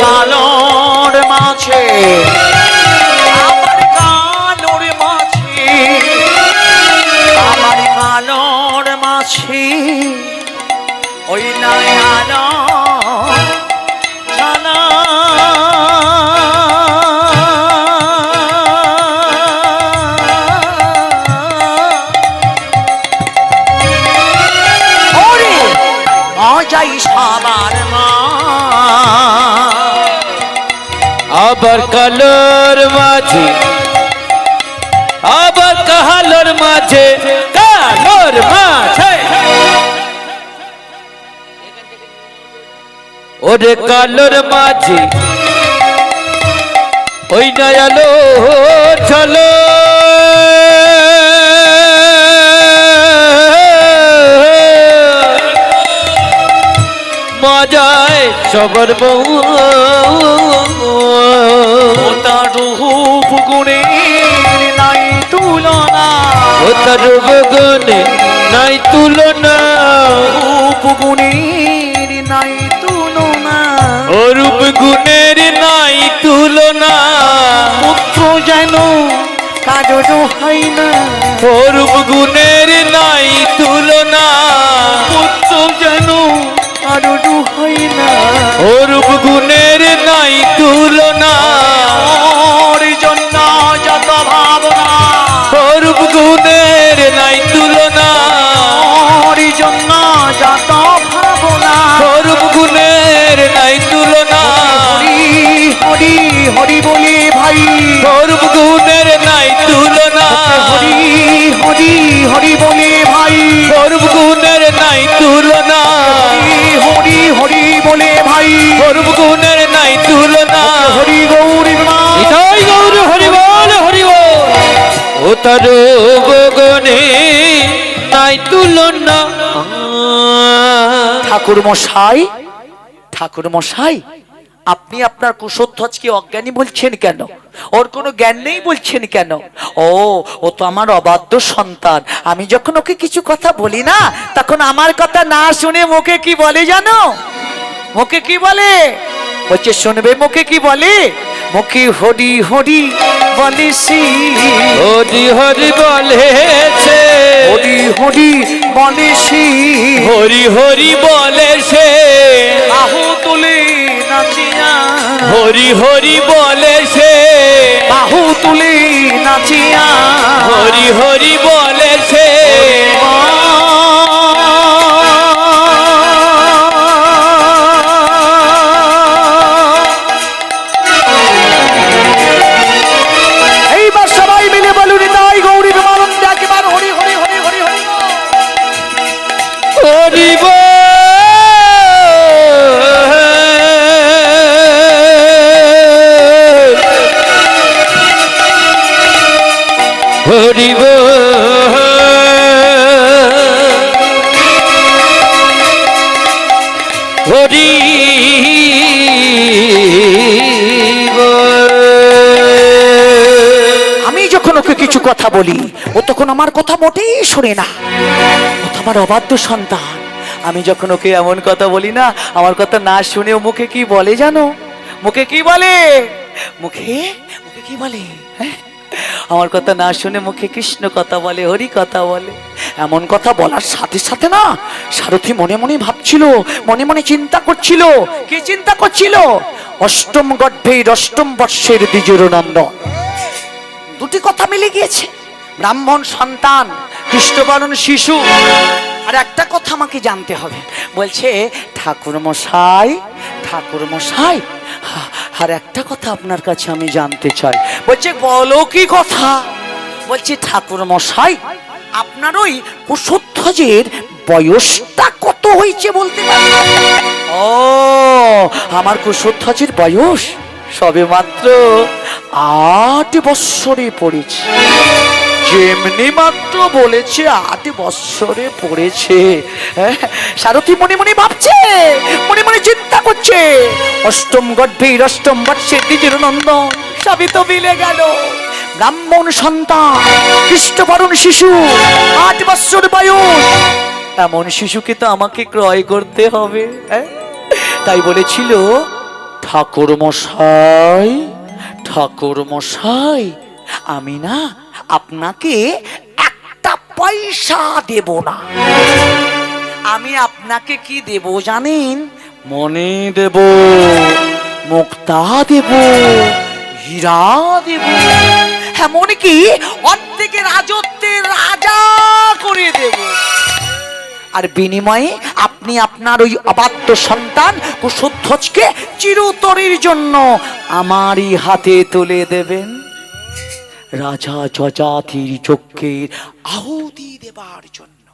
কালোর মাঝে আমার কালোর মাঝে আমার কালোর মাঝে ওই নয়ানো জানা ওরে অজাই সবার মা, আবার কালোর মাঝে আবার কাহালোর মাঝে কালোর মাঝে ওরে কালোর মাঝে ওই নয়ালো চলো বাজায় সবার বউ ও তার রূপ গুণে নাই তুলনা, ও তার গগনে নাই তুলনা, রূপ গুণের নাই তুলনা, ও রূপ গুণের নাই তুলনা, পুত্র যেন কারোর হয় না, ও রূপ গুণের নাই তুলনা, পুত্র যেন কারোর হয় না, ও রূপ গুণের নাই তুলনা, ওর জন্য যত ভাবনা, ও রূপ গুণের নাই তুলনা, ওর জন্য যত ভাবনা, ও রূপ গুণের নাই তুলনা, হরি হরি হরি বলে ভাই, ও রূপ গুণের নাই তুলনা, হরি হরি হরি বলে ভাই, ও রূপ গুণের নাই তুলনা, হরি হরি বলে ভাই, ও রূপ গুণের নাই তুলনা, হরি গৌরী মা, নিতাই গৌর হরি বল হরি বল, ও তার গগনে নাই তুলনা। ঠাকুর মশাই, ঠাকুর মশাই, আপনি আপনার কুশধ্বজকে অজ্ঞানী বলছেন কেন? ওর কোনো জ্ঞান নেই বলছেন কেন? ও ও তো আমার অবাধ্য সন্তান। আমি যখন ওকে কিছু কথা বলি না, তখন আমার কথা না শুনে মুখে কি বলে জানো? মুখে কি বলে? বলছে শুনবে মুখে কি বলে? মুখে হরি হরি বলে শ্রী, হরি হরি বলেছে, হরি হরি বলে শ্রী, হরি হরি বলে সে, বাহু তুলে নাচিয়া, হরি হরি বলে সে, বাহু তুলে নাচিয়া, হরি হরি বলে সে, এইবার সবাই মিলে বলুন তাই গৌরীর মানন্দ একবার হরি হরি হরি হরি হরি। হরি বল হরি বল হরি বল। আমি যখন ওকে কিছু কথা বলি, ও তখন আমার কথা মোটেই শোনে না। ও তো আমার অবাধ্য সন্তান। আমি যখন ওকে এমন কথা বলি না, আমার কথা না শুনে ও মুখে কি বলে জানো? মুখে কি বলে? মুখে মুখে কি বলে? হ্যাঁ, আমার কথা না শুনে মুখে কৃষ্ণ কথা বলে, হরি কথা বলে। এমন কথা বলার সাথে সাথে না, সারথি মনে মনে ভাবছিল, মনে মনে চিন্তা করছিল। কি চিন্তা করছিল? অষ্টম গর্ভের অষ্টম বর্ষের দ্বিজের নন্দন। দুটি কথা মিলে গিয়েছে, ব্রাহ্মণ সন্তান, কৃষ্ণবরণ শিশু। আর একটা কথা আমাকে জানতে হবে। বলছে ঠাকুর মশাই, ঠাকুর মশাই, আর একটা কথা আপনার কাছে আমি জানতে চাই। বলছে বলো কি কথা? বলছে ঠাকুর মশাই, আপনার ওই কুশধ্বজের বয়সটা কত হয়েছে বলতে পারবেন? ও, আমার কুশধ্বজের বয়স সবে মাত্র 8 বৎসরে পড়েছে। যেমনি মাত্র বলেছে 8 বৎসরে পড়েছে, সারথি মনে মনে ভাবছে, মনে মনে চিন্তা করছে, অষ্টম গর্ভের অষ্টম বৎসের দ্বিজের নন্দন সবই তো মিলে গেল। ব্রাহ্মণ সন্তান, কৃষ্ণবরণ শিশু, 8 বৎসর বয়স। এমন শিশুকে তো আমাকে ক্রয় করতে হবে। তাই বলেছিল ঠাকুর মশাই, ঠাকুর মশাই, আমি না আপনাকে একটা পয়সা দেব না। আমি আপনাকে কি দেব জানেন? মনে দেব, মুক্তা দেব, হীরা দেব, এমনকি অর্ধেকের রাজত্বের রাজা করে দেব। আর বিনিময়ে আপনি আপনার ওই অবাধ্য সন্তান কুশধ্বজকে চিরতরের জন্য আমারই হাতে তুলে দেবেন, রাজা যজাতির যজ্ঞের আহুতি দেবার জন্য।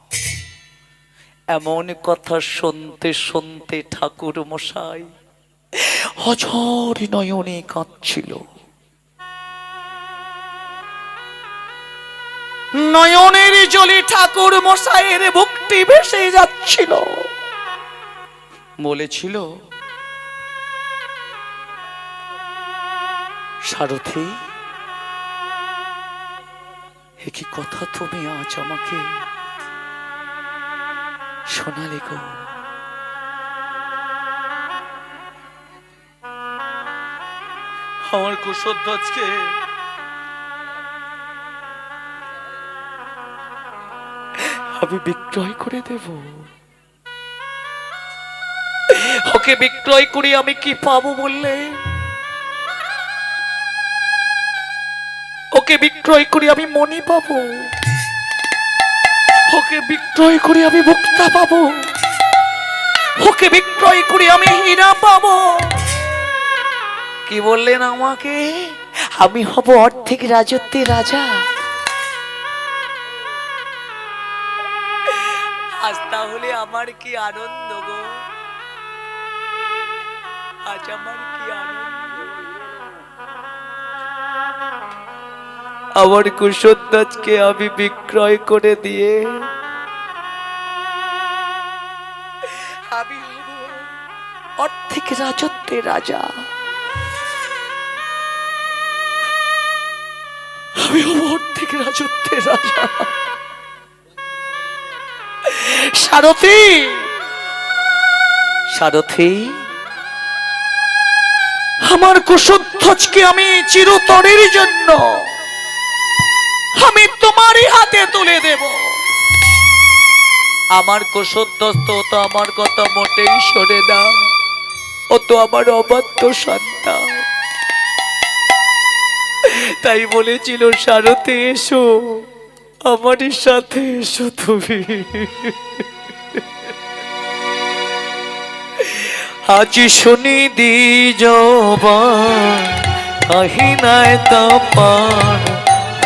এমন কথা শুনতে শুনতে ঠাকুর মশাই অঝর নয়নে কাঁদছিল। নয়নের জলে ঠাকুর মশাইয়ের বুকটি ভেসে যাচ্ছিল। বলেছিল, সারথি এ কি কথা তুমি আজ আমাকে শোনালে গো? আমার কুশধ্বজকে আমি বিক্রয় করে দেব। ওকে বিক্রয় করে আমি কি পাবো বললে? ওকে বিক্রয় করে আমি মণি পাবো, ওকে বিক্রয় করে আমি মুক্তা পাবো, ওকে বিক্রয় করে আমি হীরা পাবো। কি বললেন আমাকে? আমি হব অর্ধেক রাজত্বের রাজা। আজ তাহলে আমার কি আনন্দ গো, আজ আমার কি আনন্দ। আমার কুশধ্বজকে আমি বিক্রয় করে দিয়ে আমি হব অর্ধেক রাজত্বের রাজা। আমি হব অর্ধেক রাজত্বের রাজা। সারথি, সারথি, আমার কুশধ্বজকে আমি চিরতরের জন্য আমি তোমারই হাতে তুলে দেব। আমার কুশধ্বজ তো আমার কথা মোটেই শোনে না, ও তো আমার অবাধ্য সন্তান। তাই বলেছিল, সারথি এসো, আমার সাথে এসো তুমি। আজ শুনি দ্বিজবান কাহিনায় তাপান,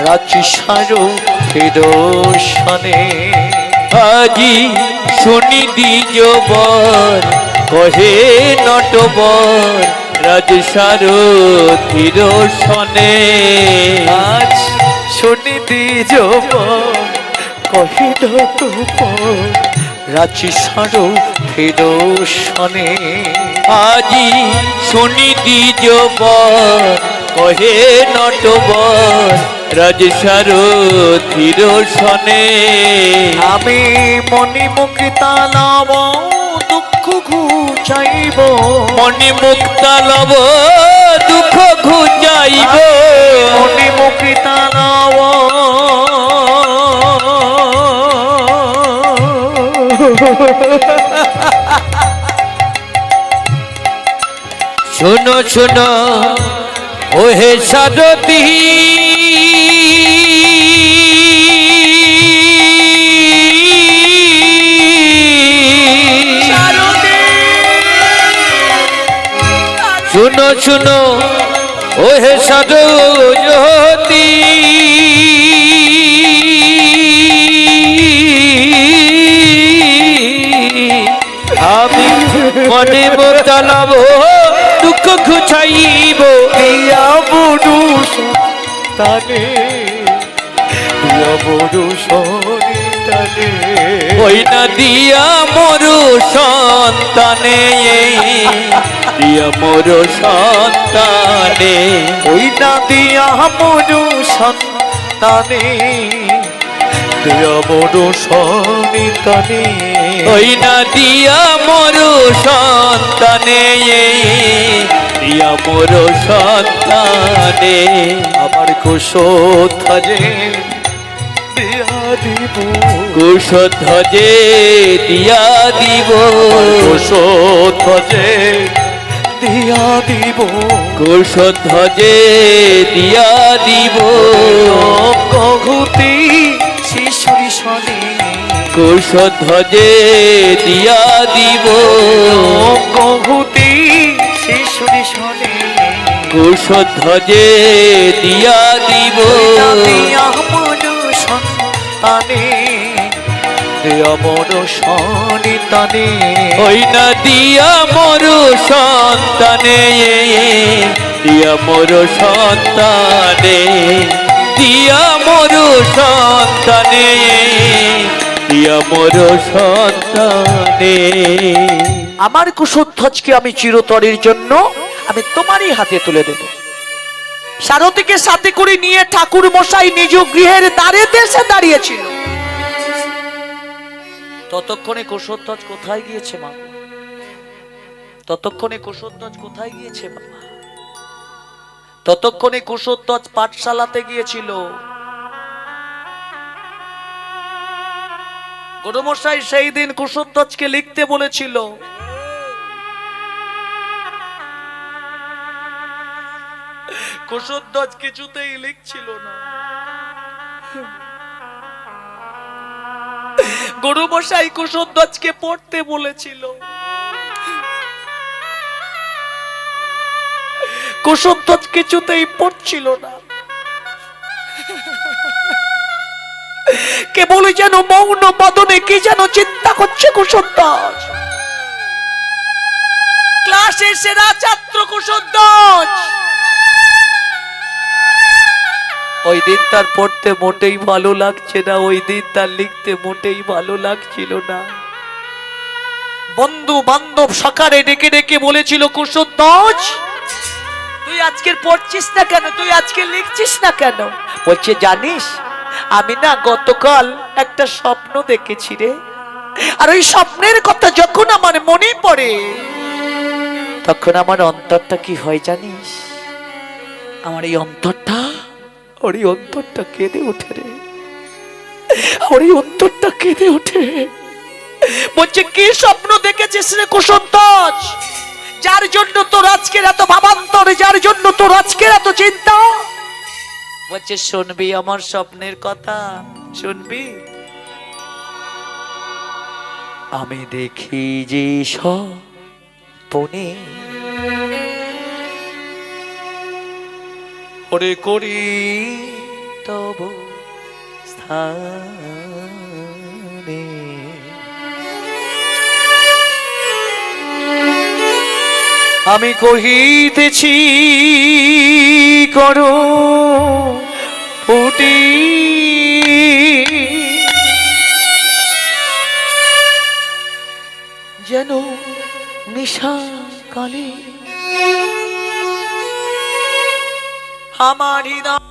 রাচি সারো ফেরোশনে। আজি শুনি দ্বিজবর কহে নটবর, রাজ সারথির সনে। আজ শুনি দ্বিজবান কহে নটবর, রাচি সারো ফেরোশনে। আজি শুনি দ্বিজবর কহে নটবর, রাজ সারথির সনে। আমি মনি মুক্তা লাভ দুঃখ ঘুচাইব, মনি মুক্তা লব দুঃখ ঘুচাইব, মনি মুক্তা লাভ শোনো শোনো ওহে সারথি, শোনো শোনো ওহে সারথি। আমি মনে মুক্তা লাভ দুঃখ ঘুচাইব, দিয়া বড়ু সন্তানে, দিয়া বড়ু সন্তানে, ওই না দিয়া মরু সন্তানে, দিয়া মরু সন্তানে, ওই না দিয়া বড়ু সন্তানে, দিয়া বড়ু সন্তানে, ওই না দিয়া মরু সন্তানে, দিয়া মরু সন্তানে। আমার কুশধ্বজে দিয়া দিব, কুশধ্বজে দিয়া দিব, কুশধ্বজে দিয়া দিব, কুশধ্বজে দিয়া দিব, কঘুতি শিশুরি সনে, কুশধ্বজে দিয়া দিব, কঘুতি শিশুরি সনে, কুশধ্বজে দিয়া দিব, সন্তানে, মন সন্তানে, ওই না দিয়া মরু সন্তানে, দিয়া মরু সন্তানে, দিয়া মরু সন্তানে, দিয়া মরু সন্তানে। আমার কুশধ্বজকে আমি চিরতরের জন্য আমি তোমারই হাতে তুলে দেব। সারথীকে সাথে করে নিয়ে ঠাকুর মশাই নিজ গৃহের দ্বারেতে এসে দাঁড়িয়েছিল। ততক্ষণে কুশধ্বজ কোথায় গিয়েছে মা? ততক্ষণে কুশধ্বজ কোথায় গিয়েছে বাবা? ততক্ষণে কুশধ্বজ পাঠশালাতে গিয়েছিল। গুরুমশাই সেই দিন কুশধ্বজকে লিখতে বলেছিল। কুশধ্বজ কিছুতেই লিখছিল না। গুরুমশাই কুশধ্বজকে পড়তে বলেছিল। কুশধ্বজ কিছুতেই পড়ছিল না। কেবল যেন মৌন বদনে কি যেন চিন্তা করছে কুশধ্বজ। ক্লাসের সেরা ছাত্র কুশধ্বজ। ওই দিন তার পড়তে মোটেই ভালো লাগছে না, ওই দিন তার লিখতে মোটেই ভালো লাগছিল না। বন্ধু বান্ধব সকালে ডেকে ডেকে বলেছিল, কুশধ্বজ তুই আজকে পড়ছিস না কেন, তুই আজকে লিখছিস না কেন? বলছে, জানিস আমি না গতকাল একটা স্বপ্ন দেখেছি রে, আর ওই স্বপ্নের কথা যখন আমার মনে পড়ে তখন আমার অন্তরটা কি হয় জানিস? আমার এই অন্তরটা, ওর এই অন্তরটা কেঁদে ওঠে রে, ওর এই অন্তরটা কেঁদে ওঠে। বলছে, কি স্বপ্ন দেখেছিস রে কুশধ্বজ, যার জন্য তোর আজকের এত ভাবান্তর, যার জন্য তোর আজকের এত চিন্তা? বলছে, শুনবি আমার স্বপ্নের কথা, শুনবি? আমি দেখি যে স্বপ্নে ওরে করি তব স্থানে, আমি কহিতেছি করো ফুটি, যেন নিশা কালে আমার হৃদয়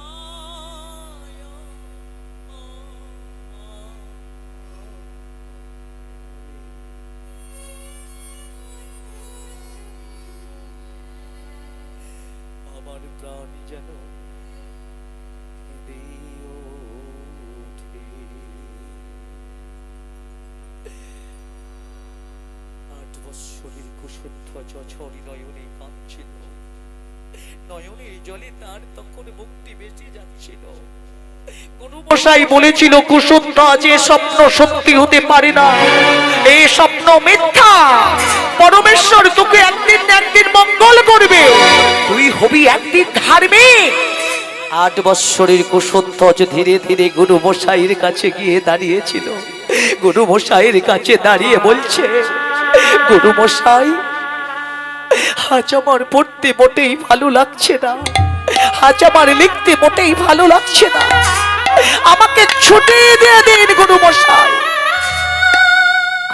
আমার প্রাণ যেন কেঁদে ওঠে। 8 বৎসরের কুশধ্বজ অঝরি নয়নে কাঁদছিল, নয়নের জলে তার তখন মুক্তি বেঁচে যাচ্ছিল। গুরুমশাই বলেছিল, কুশধ্বজ এ স্বপ্ন সত্যি হতে পারে না, এই স্বপ্ন মিথ্যা। পরমেশ্বর তোকে একদিন না একদিন মঙ্গল করবে, তুই হবি একদিন ধার্মিক। 8 বৎসরের কুশধ্বজ ধীরে ধীরে গুরুমশাইয়ের কাছে গিয়ে দাঁড়িয়েছিল। গুরুমশাইয়ের কাছে দাঁড়িয়ে বলছে, গুরুমশাই আজ আমার পড়তে মোটেই ভালো লাগছে না, আজ আমার লিখতে মোটেই ভালো লাগছে না, আমাকে ছুটি দিয়ে দিন গুরুমশাই।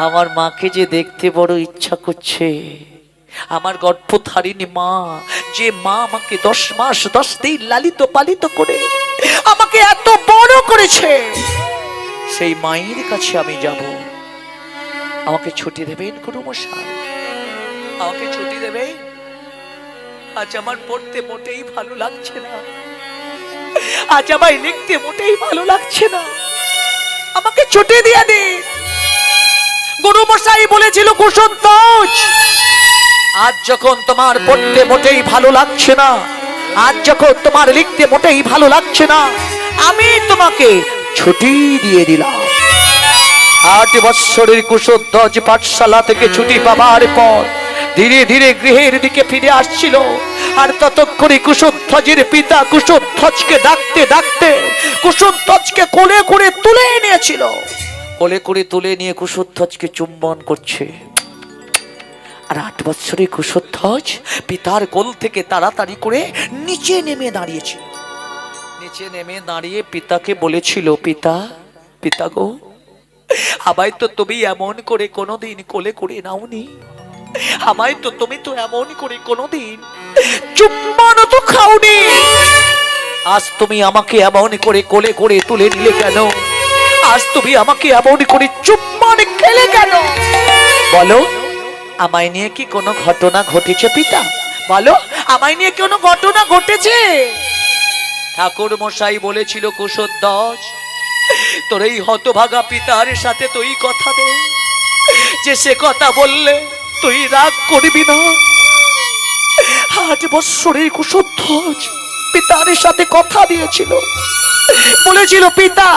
আমার মাকে যে দেখতে বড় ইচ্ছা করছে, আমার গর্ভধারিণী মা, যে মা আমাকে 10 মাস 10 দিন লালিত পালিত করে আমাকে এত বড় করেছে, সেই মায়ের কাছে আমি যাব। আমাকে ছুটি দেবেন গুরুমশাই, আমাকে ছুটি দেবে। আজ আমার পড়তে মোটেই ভালো লাগছে না, আজ আমায় লিখতে মোটেই ভালো লাগছে না, আমাকে ছুটি দিয়ে দিন। গুরুমশাই বলেছিল, কুশধ্বজ আজ যখন তোমার পড়তে মোটেই ভালো লাগছে না, আজ যখন তোমার লিখতে মোটেই ভালো লাগছে না, আমি তোমাকে ছুটি দিয়ে দিলাম। 8 বৎসরের কুশধ্বজ পাঠশালা থেকে ছুটি পাবার পর ধীরে ধীরে গৃহের দিকে ফিরে আসছিল। আর ততক্ষণে কুশধ্বজের পিতা কুশধ্বজকে ডাকতে ডাকতে কুশধ্বজকে কোলে করে তুলে নিয়েছিল। কোলে করে তুলে নিয়ে কুশধ্বজকে চুম্বন করছে। আর 8 বৎসরের কুশধ্বজ পিতার কোল থেকে তাড়াতাড়ি করে নিচে নেমে দাঁড়িয়েছিল। নিচে নেমে দাঁড়িয়ে পিতাকে বলেছিল, পিতা, পিতা গো, আমায় তো তুমি এমন করে কোনোদিন কোলে করে নাওনি, আমায় তো তুমি তো এমন করে কোনোদিন চুম্বনও তো খাওনি। আজ তুমি আমাকে এমন করে কোলে করে তুলে নিলে কেন? আজ তুমি আমাকে এমন করে চুম্বন খেলে কেন? বলো, আমায় নিয়ে কি কোনো ঘটনা ঘটেছে পিতা? বলো, আমায় নিয়ে কোনো ঘটনা ঘটেছে? ঠাকুর মশাই বলেছিল কুশধ্বজ, তোর এই হতভাগা পিতার সাথে তুই কথা দে, যে সে কথা বললে তুই রাগ করবি না। 8 বৎসরের কুশধ্বজ পিতার সাথে কথা দিয়েছিল, বলেছিল পিতা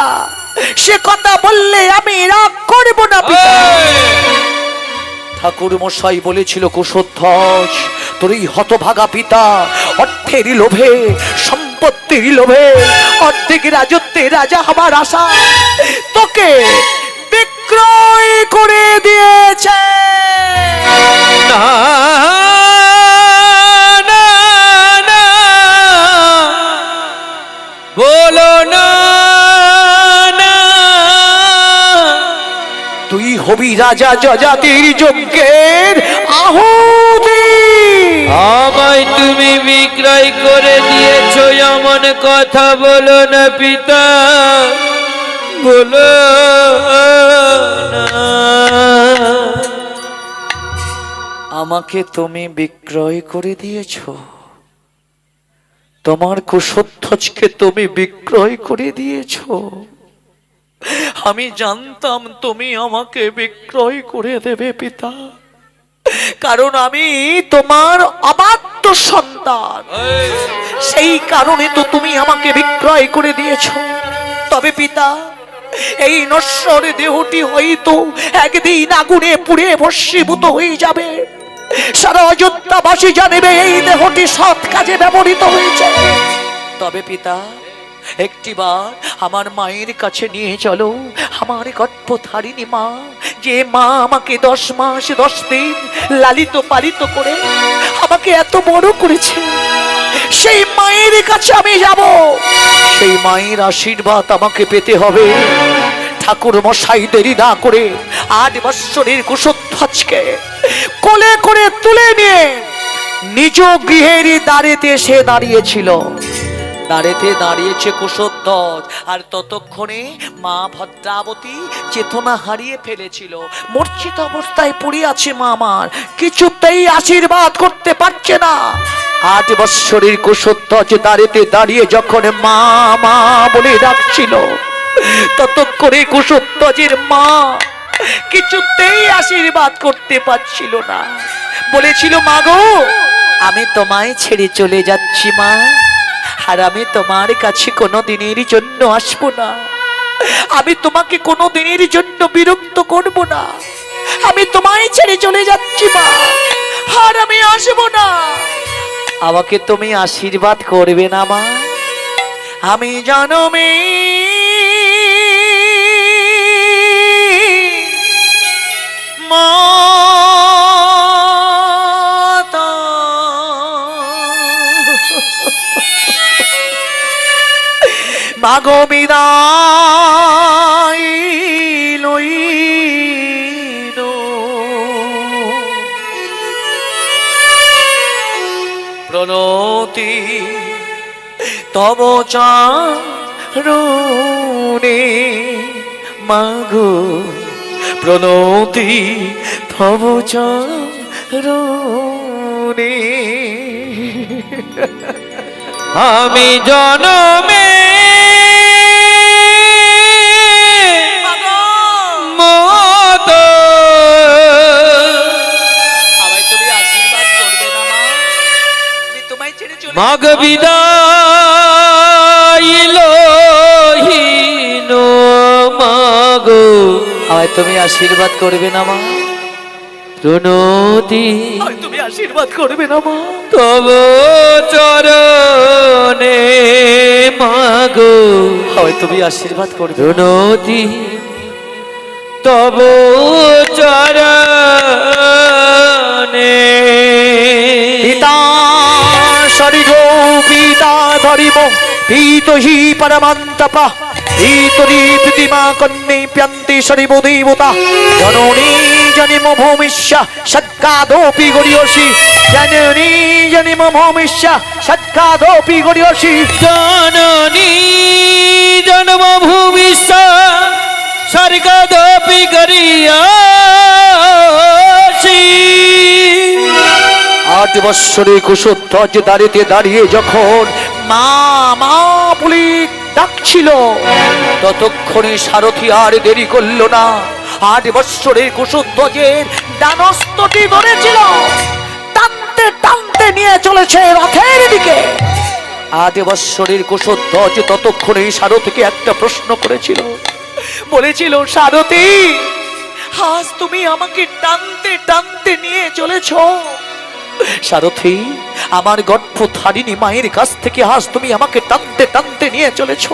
সে কথা বললে আমি রাগ করব না পিতা। ঠাকুর মশাই বলেছিল কুশধ্বজ, তোর এই হতভাগা পিতা অর্থের লোভে, সম্পত্তির লোভে, অর্ধেক রাজত্বে রাজা হবার আশা তোকে বিক্রয় করে দিয়েছে। না না না, বলো না না, তুই হবি রাজা যজাতির যজ্ঞের আহুতি। আমায় তুমি বিক্রয় করে দিয়েছো এমন কথা বলো না পিতা, বলো না। আমাকে তুমি বিক্রয় করে দিয়েছ, তোমার কুশধ্বজকে তুমি বিক্রয় করে দিয়েছ। আমি জানতাম তুমি আমাকে বিক্রয় করে দেবে পিতা, কারণ আমি তোমার অবাধ্য সন্তান। সেই কারণে তো তুমি আমাকে বিক্রয় করে দিয়েছ। তবে পিতা, এই নশ্বর দেহটি হয়তো একদিন আগুনে পুড়ে ভস্মীভূত হয়ে যাবে। সারা অযোধ্যাবাসী জানবে এই দেহটি সৎ কাজে ব্যবহৃত হয়েছে। তবে পিতা, একটিবার আমার মায়ের কাছে নিয়ে চলো, আমার গর্ভধারিণী মা, যে মা আমাকে 10 মাস 10 দিন লালিত পালিত করে আমাকে এত বড় করেছে, সেই মায়ের কাছে আমি যাব। সেই মায়ের আশীর্বাদ আমাকে পেতে হবে। ঠাকুর মশাই দেরি না করে 8 বৎসরের কুশধ্বজকে কোলে করে তুলে নিয়ে নিজ গৃহের দ্বারেতে সে দাঁড়িয়েছিল। দাঁড়েতে দাঁড়িয়েছে কুশধ্বজ, আর ততক্ষণে মা ভদ্রাবতী চেতনা হারিয়ে ফেলেছিল। মূর্ছিত অবস্থায় পড়ে আছে মা আমার, কিছুতেই আশীর্বাদ করতে পারছে না। 8 বৎসরের কুশধ্বজ দাঁড়েতে দাঁড়িয়ে যখন মা মা বলে ডাকছিল, ততক্ষণে কুশধ্বজের মা কিছুতেই আশীর্বাদ করতে পারছিল না। বলেছিল, মা গো, আমি তোমায় ছেড়ে চলে যাচ্ছি মা, আর আমি তোমার কাছে কোনো দিনের জন্য আসবো না। আমি তোমাকে কোনো দিনের জন্য বিরক্ত করব না। আমি তোমায় ছেড়ে চলে যাচ্ছি মা, আর আমি আসবো না। আমাকে তুমি আশীর্বাদ করবে না মা? আমি জনমে মাতা মাগো বিদায় লইল, প্রণতি তব চরণে মাগো, প্রণতি তব চরণে। আমি জনমে মতো মাগ বিদায় লহিন মাগো, আমায় তুমি আশীর্বাদ করবে না মা? প্রণতি তুমি আশীর্বাদ করবে না মা? তব চরণে মাগো, হয় তুমি আশীর্বাদ করবে। প্রণতি তব চরণে। পিতা সরিগ পিতা ধরিব পিতহি পরমান্তপা, পিতরি প্রতিমা কন্যে প্যান্তি সরিব দেবতা, জননী জনিম ভূমিষ্য সজ্জ ষট্কাদপি গরিয়সি জননী জনি মমমিষ্যা ষট্কাদপি গরিয়সি জননী জন্মভূমিষ্য স্বর্গদপি গরিয়সি। 8 বৎসরে কুশধ্বজ দাঁড়িয়ে দাঁড়িয়ে যখন মা মা বলে ডাকছিল, ততক্ষণে সারথি আর দেরি করল না। 8 বৎসরের কুশধ্বজের ডানস্তটি ধরেছিল, টানতে টানতে নিয়ে চলেছে রথের দিকে। 8 বৎসরের কুশধ্বজ ততক্ষণে সারথিকে একটা প্রশ্ন করেছিল, বলেছিল, সারথি আজ তুমি আমাকে টানতে টানতে নিয়ে চলেছ। সারথি, আমার গর্ভধারিণী মায়ের কাছ থেকে আজ তুমি আমাকে টানতে টানতে নিয়ে চলেছ।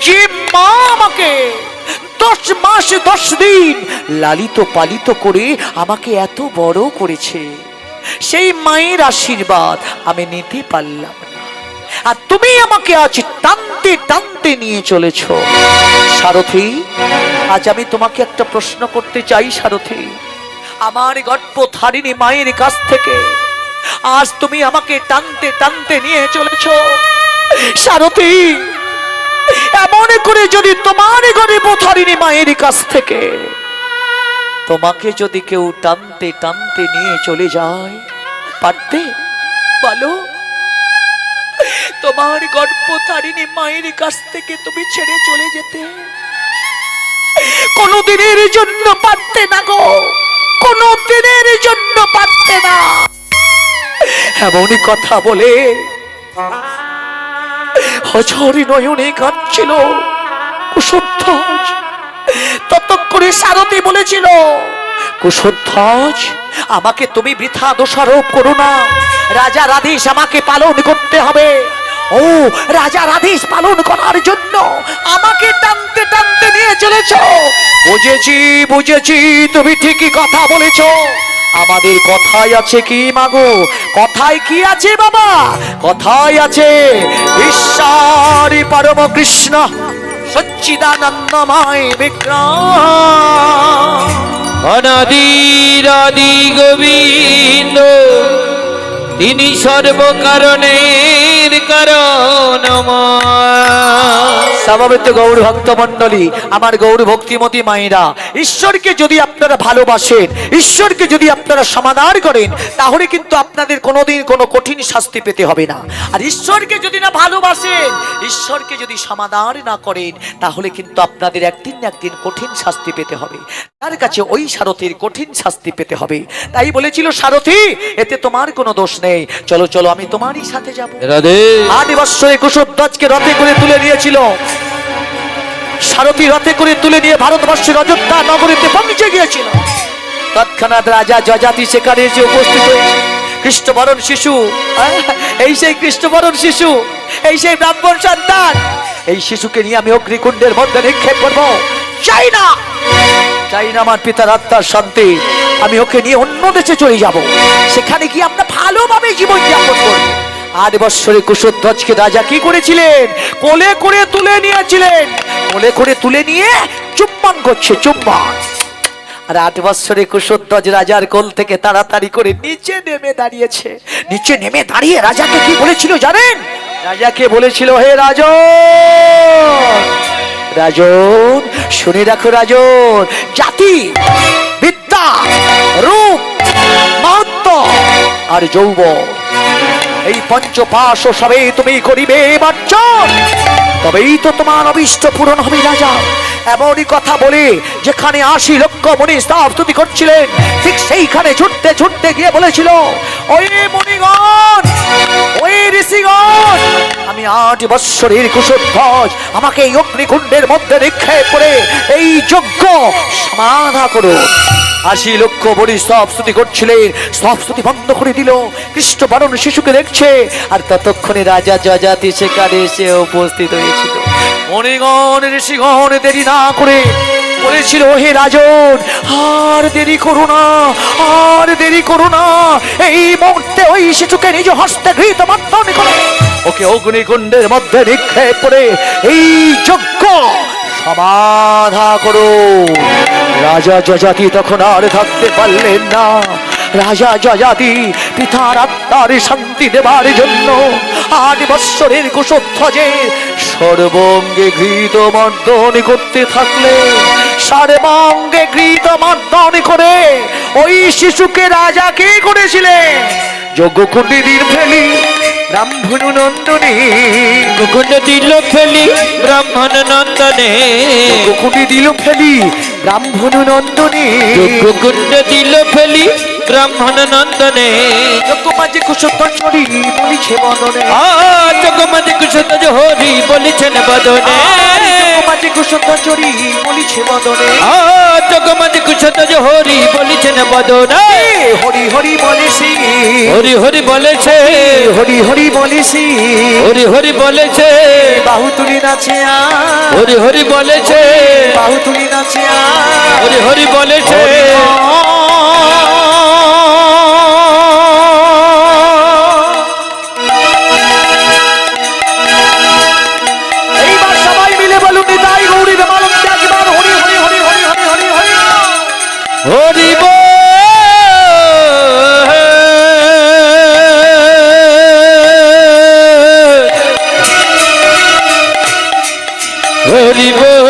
যে মা আমাকে 10 মাস 10 দিন লালিত পালিত করে আমাকে এত বড় করেছে, সেই মায়ের আশীর্বাদ আমি নিতে পারলাম না, আর তুমি আমাকে আজ টানতে টানতে নিয়ে চলেছ। সারথি, আজ আমি তোমাকে একটা প্রশ্ন করতে চাই। সারথি, আমার গর্ভধারিণী মায়ের কাছ থেকে আজ তুমি আমাকে টানতে টানতে নিয়ে চলেছ। সারথি, এমন করে যদি তোমার গর্ভধারিণী মায়ের কাছ থেকে তোমাকে যদি কেউ টানতে টানতে নিয়ে চলে যায়, পারতে? বলো, তোমার গর্ভধারিণী মায়ের কাছ থেকে তুমি ছেড়ে চলে যেতে কোনদিনের জন্য পারতে না গো, কোনদিনের জন্য পারতে না। এমনই কথা বলে হজরি নয়নে কাঁদছিল কুশধ্বজ। ততক্ষণে সারথি বলেছিল, কুশধ্বজ, আমাকে তুমি বৃথা দোষারোপ করো না, রাজার আদেশ আমাকে পালন করতে হবে। ও রাজার আদেশ পালন করার জন্য আমাকে টানতে টানতে নিয়ে চলেছ। বুঝেছি বুঝেছি, তুমি ঠিকই কথা বলেছ। আমাদের কথায় আছে কি মাগো? কথায় কি আছে বাবা? কথায় আছে ঈশ্বরই পরম কৃষ্ণ সচ্চিদানন্দময় বিগ্রহ, অনাদির আদি গোবিন্দ, তিনি সর্বকারণের কারণময়। সমবেত গৌর ভক্ত মন্ডলী, আমার গৌর ভক্তিমতী মায়েরা, ঈশ্বরকে যদি আপনারা ভালোবাসেন, ঈশ্বরকে যদি আপনারা সমাদর করেন, তাহলে কিন্তু আপনাদের কোনোদিন কোনো কঠিন শাস্তি পেতে হবে না। আর ঈশ্বরকে যদি না ভালোবাসেন, ঈশ্বরকে যদি সমাদর না করেন, তাহলে কিন্তু আপনাদের একদিন না একদিন কঠিন শাস্তি পেতে হবে। তার কাছে ওই সারথীর কঠিন শাস্তি পেতে হবে। তাই বলেছিল, সারথি, এতে তোমার কোনো দোষ নেই, চলো চলো আমি তোমারই সাথে যাবো। রাধে। 8 বৎসরে কুশধ্বজকে রথে করে তুলে নিয়েছিল। সারথি রথে করে তুলে নিয়ে ভারতবর্ষের অযোধ্যা নগরীতে পৌঁছে গিয়েছিল। তৎক্ষণাৎ রাজা যযাতি সেখানে এসে উপস্থিত হয়েছে। কৃষ্ণবরণ শিশু, এই সেই কৃষ্ণবরণ শিশু, এই সেই ব্রাহ্মণ সন্তান, এই শিশুকে নিয়ে আমি অগ্নিকুণ্ডের মধ্যে নিক্ষেপ করবো। চাই না, চাই না আমার পিতার আত্মার শান্তি। আমি ওকে নিয়ে অন্য দেশে চলে যাব, সেখানে গিয়ে আমরা ভালোভাবে জীবন যাপন করবো। 8 বৎসরে কুশধ্বজকে রাজা কি করেছিলেন? কোলে করে তুলে নিয়েছিলেন, কোলে করে তুলে নিয়ে চুম্বন করছে, চুম্বন। আর 8 বৎসরে কুশধ্বজ রাজার কোল থেকে তাড়াতাড়ি করে নিচে নেমে দাঁড়িয়েছে। নিচে নেমে দাঁড়িয়ে রাজাকে কি বলেছিল জানেন? রাজাকে বলেছিল, হে রাজন, রাজন শুনে রাখো রাজন, জাতি, বিদ্যা, রূপ, মাহাত্ম্য আর যৌবন, এই পঞ্চপাশ সবে তুমি করিবে বর্জন, তবেই তো তোমার অভিষ্ট পূরণ হবে রাজা। এমনই কথা বলে যেখানে 80 লক্ষ মুনি স্তব স্তুতি করছিলেন, ঠিক সেইখানে ছুটতে ছুটতে গিয়ে বলেছিল, ওই মুনিগণ, ওই ঋষিগণ, আমি 8 বৎসরের কুশধ্বজ, আমাকে এই অগ্নিকুণ্ডের মধ্যে নিক্ষেপ করে এই যজ্ঞ সমাধা করো। 80 লক্ষ মুনি স্তব স্তুতি করছিলেন, স্তব স্তুতি বন্ধ করে দিল। কৃষ্ণবরণ শিশুকে দেখছে, আর ততক্ষণে রাজা যযাতি সেখানে এসে উপস্থিত হয়েছিল। মুনিগণ ঋষিগণ দেরি না করে বলেছিল, হে রাজন, আর দেরি করো না, আর দেরি করো না, এই মুহূর্তে ওই শিশুকে নিজ হস্তে ঘৃত মন্থন করে ওকে অগ্নিকুণ্ডের মধ্যে নিক্ষেপ করে এই যজ্ঞ সমাধা করো। রাজা যযাতি তখন আর থাকতে পারলেন না। রাজা যযাতি পিতার আত্মার শান্তি দেবার জন্য 8 বৎসরের কুশধ্বজে সর্বঙ্গে ঘৃত মর্দন করতে থাকলেন। সর্বঙ্গে ঘৃত মর্দন করে ওই শিশুকে রাজা কে করেছিলেন? যজ্ঞকুণ্ডে তীর ফেলি ব্রাহ্মণ নন্দনে, কুকুন্ড দিল ফেলি ব্রাহ্মণ নন্দনে, যজ্ঞকুণ্ডে দিল ফেলি ব্রাহ্মণ নন্দনে, কুকুন্ড দিল ফেলি ব্রাহ্মণ নন্দনে। যজ্ঞমাঝে কুশধ্বজরি বলিছে বদনে, জগমাঝে কুশধ্বজ হরি বলিছেন বদনে, যজ্ঞমাঝে কুশধ্বজরি বলিছে বদনে, জগমাঝে কুশধ্বজ হরি বলিছেন বদনে। হরি হরি বলেছি, হরি হরি বলেছে, হরি হরি বলেছি, হরি হরি বলেছে, বাহু তুলি নাচে হরি হরি বলেছে, বাহু তুলি নাচে হরি হরি বলেছে। এইবার সবাই মিলে বলুন নিতাই গৌরী রামানন্দ একবার হরি হরি হরি হরি হরি হরি হরি হরি বল, হরি বল,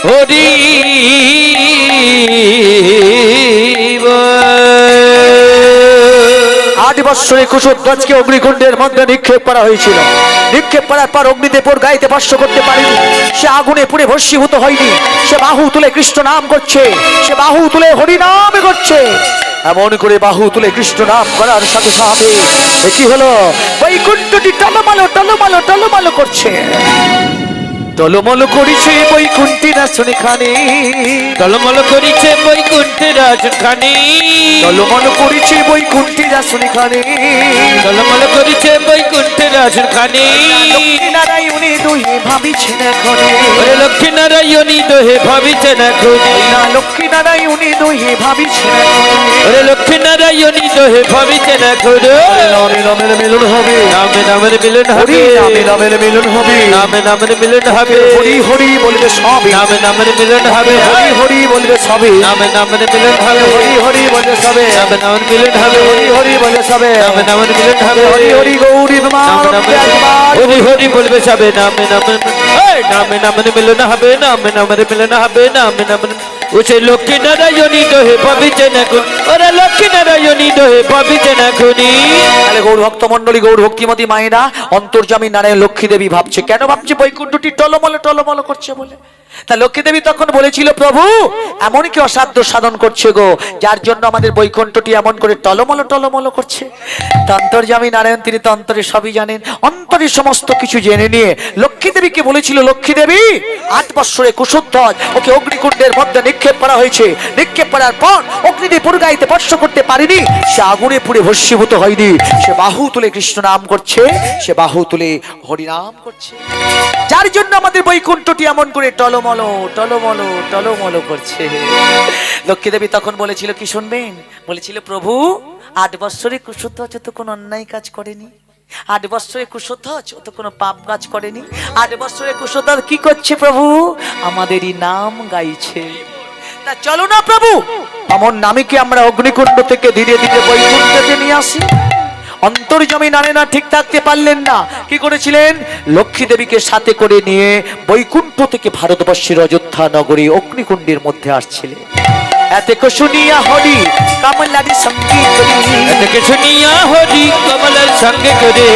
হরি বল। 8 বৎসরে কুশধ্বজকে অগ্নিকুণ্ডের মধ্যে নিক্ষেপ করা হয়েছিল। নিক্ষেপ করার পর অগ্নিদেব ওর গাইতে স্পর্শ করতে পারেনি। সে আগুনে পুড়ে ভস্মীভূত হয়নি। সে বাহু তুলে কৃষ্ণ নাম করছে, সে বাহু তুলে হরি নাম করছে। এমন করে বাহু তুলে কৃষ্ণ নাম করার সাথে সাথে কি হলো? বৈকুণ্ঠটি টলমলো টলমলো টলমলো করছে। টলমল করেছে বৈকুণ্ঠী রাজখানে, টলমল করিছে বৈকুণ্ঠের রাজখানি, টলমল করেছে বৈকুণ্ঠী রাজখানে, টলমল করিছে বৈকুণ্ঠের রাজখানি। লক্ষ্মী নারায়ণী দুই ভাবিছেন এখনে, ওরে লক্ষ্মী নারায়ণী দোহে ভাবিছেন এখনি, না লক্ষ্মী নারায়ণী দুই ভাবিছেন এখনে। ওরে লক্ষ্মী নারায়ণী দোহে ভাবিছেন এখনি। নামে নামের মিলন হবে, নামে নামের মিলন হরি হবে, নামে নামের মিলন হবে, নামে নামের মিলন হবে, হরি হরি বলবে সবে, নামে নামের মিলন হবে, হরি হরি বলবে সবে, নামে নামের মিলন হবে, হরি হরি বলবে সবে, নামে নামের মিলন হবে, হরি হরি বলবে সবে, নামে নামের মিলন হবে, হরি হরি গৌরী নামে নামের একবার হরি হরি বলবে সবে, নামে নামের নামে নামের মিলন হবে, নামে নামের মিলন হবে, নামে নামের উঠে লক্ষ্মী নারায়ণী দোহে ভাবিছেন এখন, ওরে লক্ষ্মী নারায়ণী দোহে ভাবিছেন এখনি। তাহলে গৌর ভক্ত মন্ডলী, গৌর ভক্তিমতী মায়েরা অন্তর্যামী নারায়ণ লক্ষ্মী দেবী ভাবছে, কেন ভাবছে? বৈকুণ্ঠটি টলমল টলমল করছে বলে। তা লক্ষ্মী দেবী তখন বলেছিল, প্রভু এমন কি অসাধ্য সাধন করছে গো, যার জন্য আমাদের বৈকুণ্ঠটি এমন করে টলমল টলমল করছে। তা অন্তর্যামী নারায়ণ তিনি তো অন্তরে সবই জানেন, অন্তরে সমস্ত কিছু জেনে নিয়ে লক্ষ্মী দেবীকে বলেছিল, লক্ষ্মী দেবী 8 বৎসরে কুশধ্বজ ওকে অগ্নিকুণ্ডের মধ্যে নিক্ষেপ করা হয়েছে। নিক্ষেপ করার পর অগ্নিদেব ওর গাইতে স্পর্শ করতে পারেনি, সে আগুনে পুড়ে ভস্মীভূত হয়নি। সে বাহু তুলে কৃষ্ণ নাম করছে, সে বাহু তুলে হরি নাম করছে, যার জন্য আমাদের বৈকুণ্ঠটি এমন করে টলমল টলমল টলমল করছে। লক্ষ্মী দেবী তখন বলেছিল, কি শুনবেন? বলেছিল, প্রভু 8 বৎসরে কুশধ্বজ তো কোনো অন্যায় কাজ করেনি, 8 বৎসরে কুশধ্বজ ও তো কোনো পাপ কাজ করেনি। 8 বৎসরে কুশধ্বজ কি করছে প্রভু? আমাদেরই নাম গাইছে। তা চলো না প্রভু, আমার নামে কি আমরা অগ্নিকুণ্ড থেকে ধীরে ধীরে বৈকুণ্ঠতে নিয়ে আসি। অন্তর্যামী নারায়ণ ঠিক থাকতে পারলেন না, কি করেছিলেন? লক্ষ্মী দেবীকে সাথে করে নিয়ে বৈকুণ্ঠ থেকে ভারতবর্ষের অযোধ্যা নগরী অগ্নিকুণ্ডের মধ্যে আসছিলেন। এতকে শুনিয়া হরি কমলারি সঙ্গীত করি, এতকে শুনিয়া হরি কমলার সঙ্গে করে,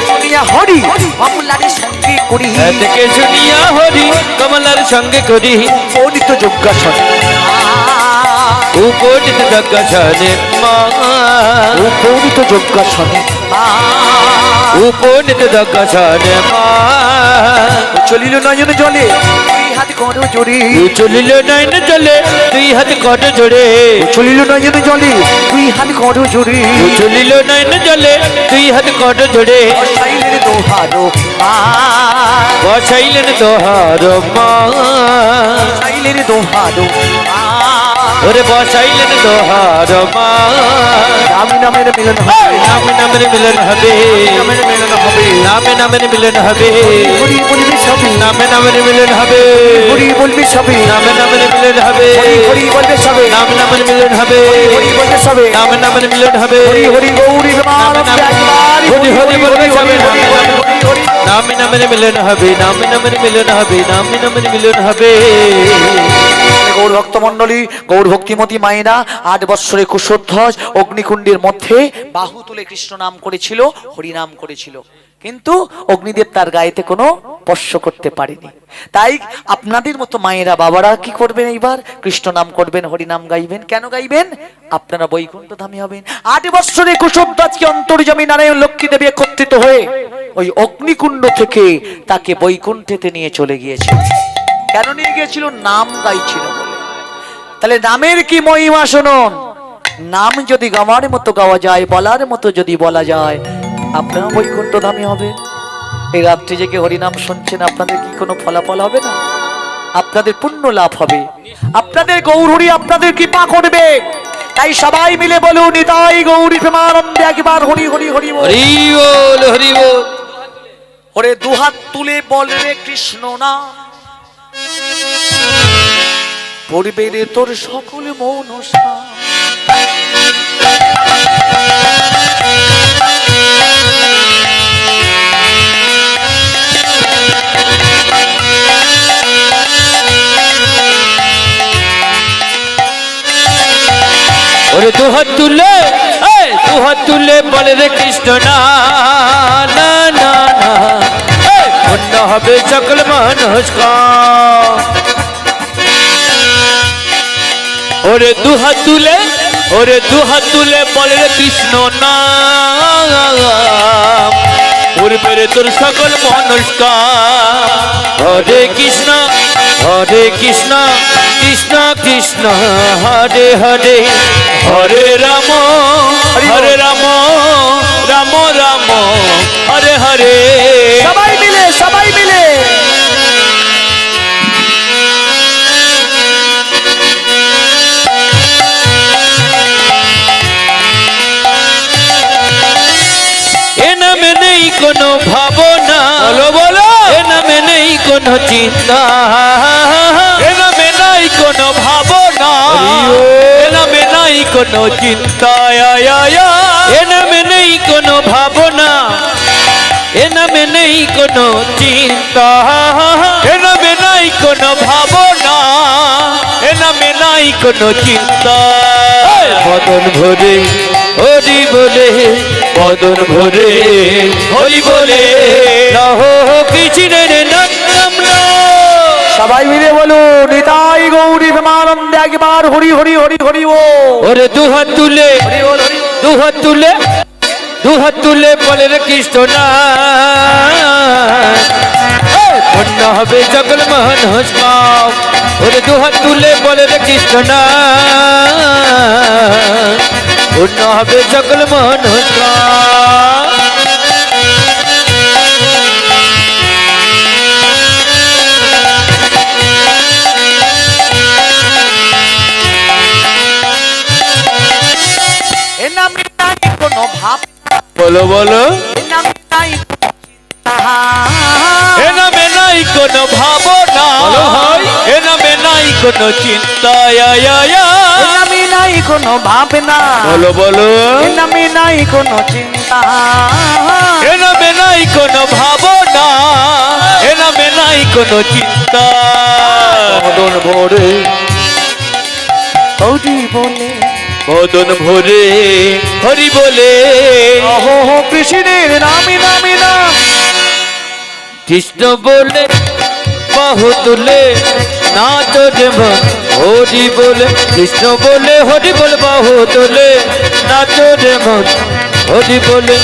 শুনিয়া হরি কমলারি সঙ্গীত করি, এতকে শুনিয়া হরি কমলার সঙ্গে করি, পৌনিত যজ্ঞাসন উপনীত যজ্ঞাসনে মা, পৌনিত যজ্ঞাসনে উপনীত যজ্ঞাসনে মা। চলিল নয়ন জলে দুই হাত করো জোরে, চলিল নয়ন জলে দুই হাত কট জোড়ে, চলিল নয়ন জলে দুই হাত করো জোরে, চলিল নয়ন জলে দুই হাত কট জোড়ে, বসাইলেন দোহারো মা, বসাইলেন দোহার মা, বসাইলেন দোহারো মা। ওরে বসাইলেন দোহার মা নামে নামের মিলন হবে, নামে নামের মিলন হবে, নামের মিলন হবে, নামে নামের মিলন হবে, হরি বলবি সবে, নামে নামের মিলন হবে, হরি বলবি সবে, নামে নামের মিলন হবে, হরি হরি বলবে সবে, নামে নামের মিলন হবে, হরি বলবে সবে, নামে নামের মিলন হবে, হরি হরি গৌরী প্রেমানন্দে একবার হরি হরি বলবে সবে, হরি হরি হরি। নামে নামের মিলন হবে, নামে নামের মিলন হবে, নামে নামের মিলন হবে। গৌর ভক্ত মন্ডলী, গৌর ভক্তিমতী মায়েরা 8 বৎসরে কুশধ্বজ অগ্নিকুণ্ডের মধ্যে বাহু তুলে কৃষ্ণ নাম করেছিল, হরি নাম করেছিল, কিন্তু অগ্নিদেব তার গায়েতে কোনো স্পর্শ করতে পারেনি। তাই আপনাদের মতো মায়েরা বাবারা কি করবেন, এইবার কৃষ্ণ নাম করবেন, হরি নাম গাইবেন। কেন গাইবেন? আপনারা বৈকুণ্ঠ ধামী হবেন। 8 বৎসরে কুশধ্বজকে অন্তর্যামী নারায়ণ লক্ষ্মী দেবী একত্রিত হয়ে ওই অগ্নিকুণ্ড থেকে তাকে বৈকুণ্ঠেতে নিয়ে চলে গিয়েছে। কেন নিয়ে গিয়েছিল? নাম গাইছিল বলে। তাহলে নামের কি মহিমা শুনুন। নাম যদি গাওয়ার মতো গাওয়া যায়, বলার মতো যদি বলা যায়, আপনারা বৈকুণ্ঠ ধামী হবে। এই রাত্রি জেগে হরিনাম শুনছেন, আপনাদের কি কোনো ফলাফল হবে না? আপনাদের পুণ্য লাভ হবে, আপনাদের গৌরহরি আপনাদের কৃপা করবে। তাই সবাই মিলে বলুন, নিতাই গৌরী প্রেমানন্দে একবার হরি হরি হরি বল। হরি বল, হরি বল। ওরে দুহাত তুলে বল রে কৃষ্ণ না, পড়বে রে তোর সকল মনসা। ওরে দুহাত তুলে, দুহাত তুলে বলে রে কৃষ্ণ না না না না, পূর্ণ হবে সকল মনস্কার। ওরে দুহাত তুলে, ওরে দুহাত তুলে বলে রে কৃষ্ণ না, পূর্বে রে তোর সকল মনস্কার। হরে কৃষ্ণ, হরে কৃষ্ণ, কৃষ্ণ কৃষ্ণ হরে হরে, হরে রাম, হরে রাম, রাম রাম হরে হরে। সবাই মিলে, সবাই মিলে। এ নামে নেই কোনো ভাবনা, বলো বলো, এ নামে নেই কোনো চিন্তা, এ নামে নাই কোনো ভাবনা, এ নামে নাই কোনো চিন্তা, এ নামে নেই কোনো ভাবনা, এ নামে নেই কোনো চিন্তা, এ নামে নাই কোনো ভাবনা, এ নামে নাই কোনো চিন্তা। বদন ভরে হরি বলে, বদন ভরে হরি বলে, লহ কৃষ্ণের নাম লো। সবাই মিলে বলুন, নিতাই গৌরী প্রেমানন্দে একবার হরি হরি হরি হরি ও। ওরে দুহাত তুলে, দুহাত তুলে, দুহাত তুলে বলে রে কৃষ্ণ না, পূর্ণ হবে সকল মনস্কার। ওরে দুহাত তুলে বলে রে কৃষ্ণ না, পূর্ণ হবে সকল মনস্কার। এ নামে নাই কোনো ভাব, বলো বলো, এ নামে নাই তাহা, এ নামে নাই কোনো ভাবনা, এ নামে নাই কোনো চিন্তা, এ নামে নাই কোনো ভাবনা, বলো বলো, এ নামে নাই কোনো চিন্তা, এ নামে নাই কোনো ভাবনা, এ নামে নাই কোনো চিন্তা। বদন ভরে হরি বলে, বদন ভরে হরি বলে, অহো হো কৃষ্ণের নামে নামে নাম, কৃষ্ণ বলে বাহু তুলে নাচ যেমন হরি বলে, কৃষ্ণ বলে হরি বলে বাহু তুলে নাচ যেমন হরি বলে,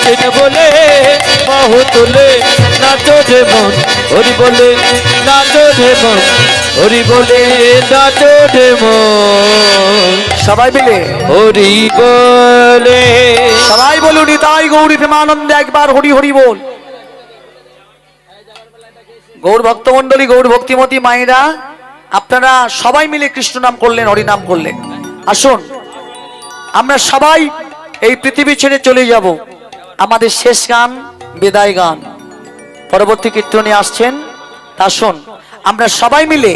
কৃষ্ণ বলে বাহু তুলে নাচ যেমন হরি বলে, নাচ যেমন হরি বলে, নাচ যেমন সবাই মিলে হরি বলে। সবাই বলুন, নিতাই গৌরী প্রেমানন্দে একবার হরি হরি বল। গৌর ভক্তমন্ডলী, গৌর ভক্তিমতী মায়েরা আপনারা সবাই মিলে কৃষ্ণ নাম করলেন, হরিনাম করলেন। আসুন আমরা সবাই এই পৃথিবী ছেড়ে চলে যাব। আমাদের শেষ গান বিদায় গান, পরবর্তী কীর্তনে আসছেন। আসুন আমরা সবাই মিলে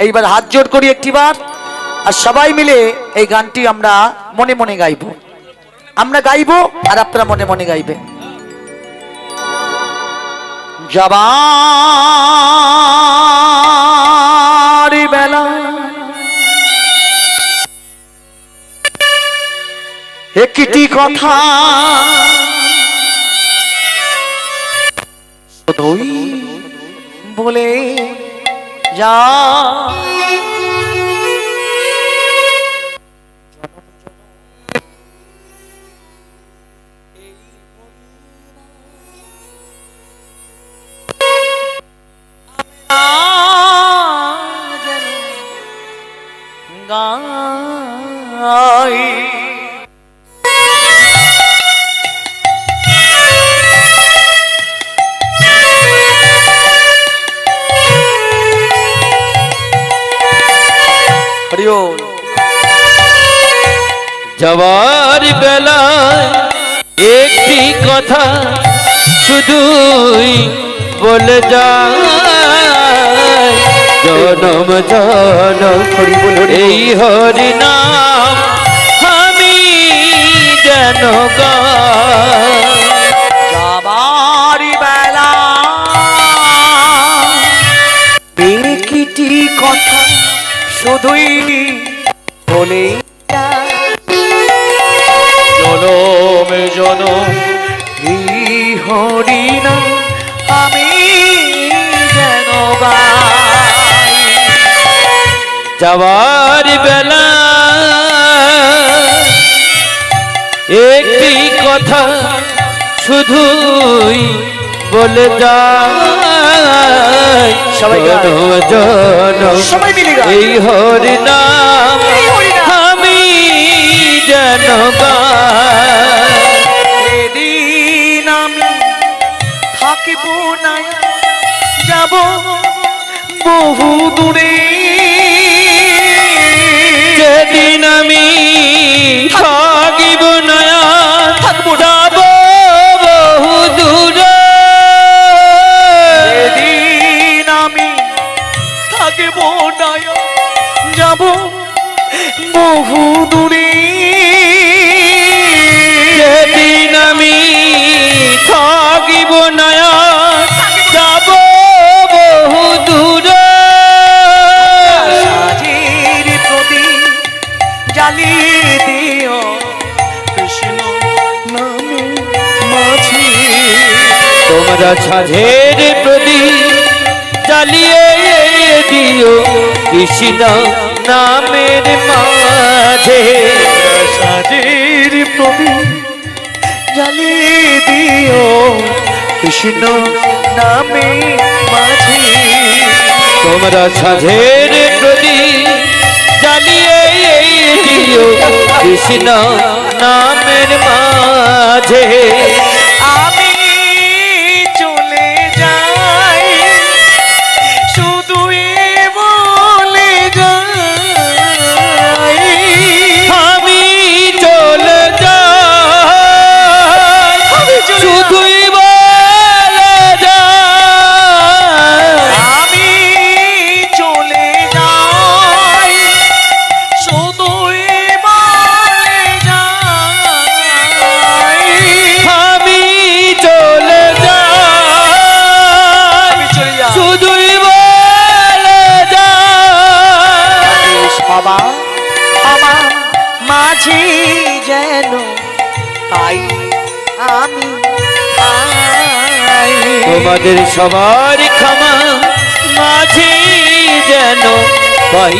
এইবার হাত জোড় করি একটিবার, আর সবাই মিলে এই গানটি আমরা মনে মনে গাইব। আমরা গাইব আর আপনারা মনে মনে গাইবেন। যাবার বেলা একটি কথা শুধুই বলে যা, গাই হরিওম। যাওয়ার বেলায় একটি কথা শুধুই বলে যায়, জনম জনম এই হরি নাম আমি যেন গাই। যাবার বেলা একটি কথা শুধুই বলে জনম জনম এই হরিনাম আমি যেন গাই। যাওয়ার বেলা একটি কথা শুধুই বলে যায়, সবাই গান। জনম সবাই মিলে গান। এই হরি নাম এই হরিনাম আমি যেন গাই। সেদিন আমি থাকিব না, যাব বহু দূরে। যেদিন আমি থাকিব না, থাকবো না। যাব বহু দূরে। সেদিন আমি থাকিব না, যাব বহু দূরে। যেদিন আমি থাকিব না, যাব বহু দূরে। সাজির প্রদীপ জ্বালিয়ে দিও কৃষ্ণ নামে মাঝি। তোমরা সাঝের প্রদীপ জ্বালিয়ে দিও কৃষ্ণ নামের মাঝে। সাজির প্রদীপ জ্বালিয়ে দিও কৃষ্ণ নামে মাঝি। তোমরা সাঝের প্রদীপ জ্বালিয়ে দিও কৃষ্ণ নামের মাঝে। আমি চলে যাই শুধুই বলে যাই। আমি চলে যাই শুধুই বলে যাই। আমি চলে যাই শুধুই বলে যাই। আমি চলে যাই শুধুই বলে যাই। সবা আমার মাঝি যেন তাই আমি আই। তোমাদের সবার ক্ষমা মাঝে যেন পাই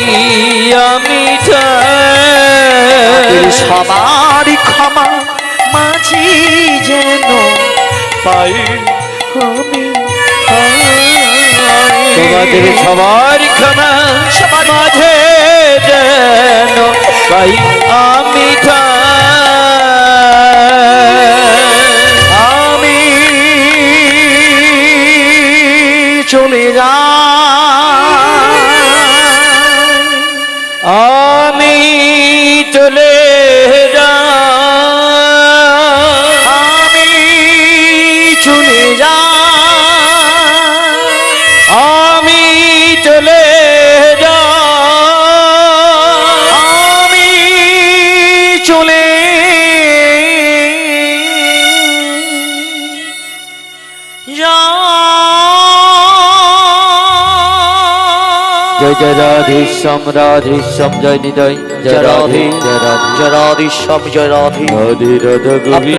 আমি চাই। সবার ক্ষমা মাঝি যেন পাই আমি আই। তোমাদের সবার ক্ষমা মাঝে যেন পাই আমি আমি চলে যাই জয় জয় রাধেশ্যাম রাধেশ্যাম জয় নিদয় জয় রাধে জয় রাধে জয় রাধেশ্যাম জয় রাধে রাধে রাধা গোবিন্দ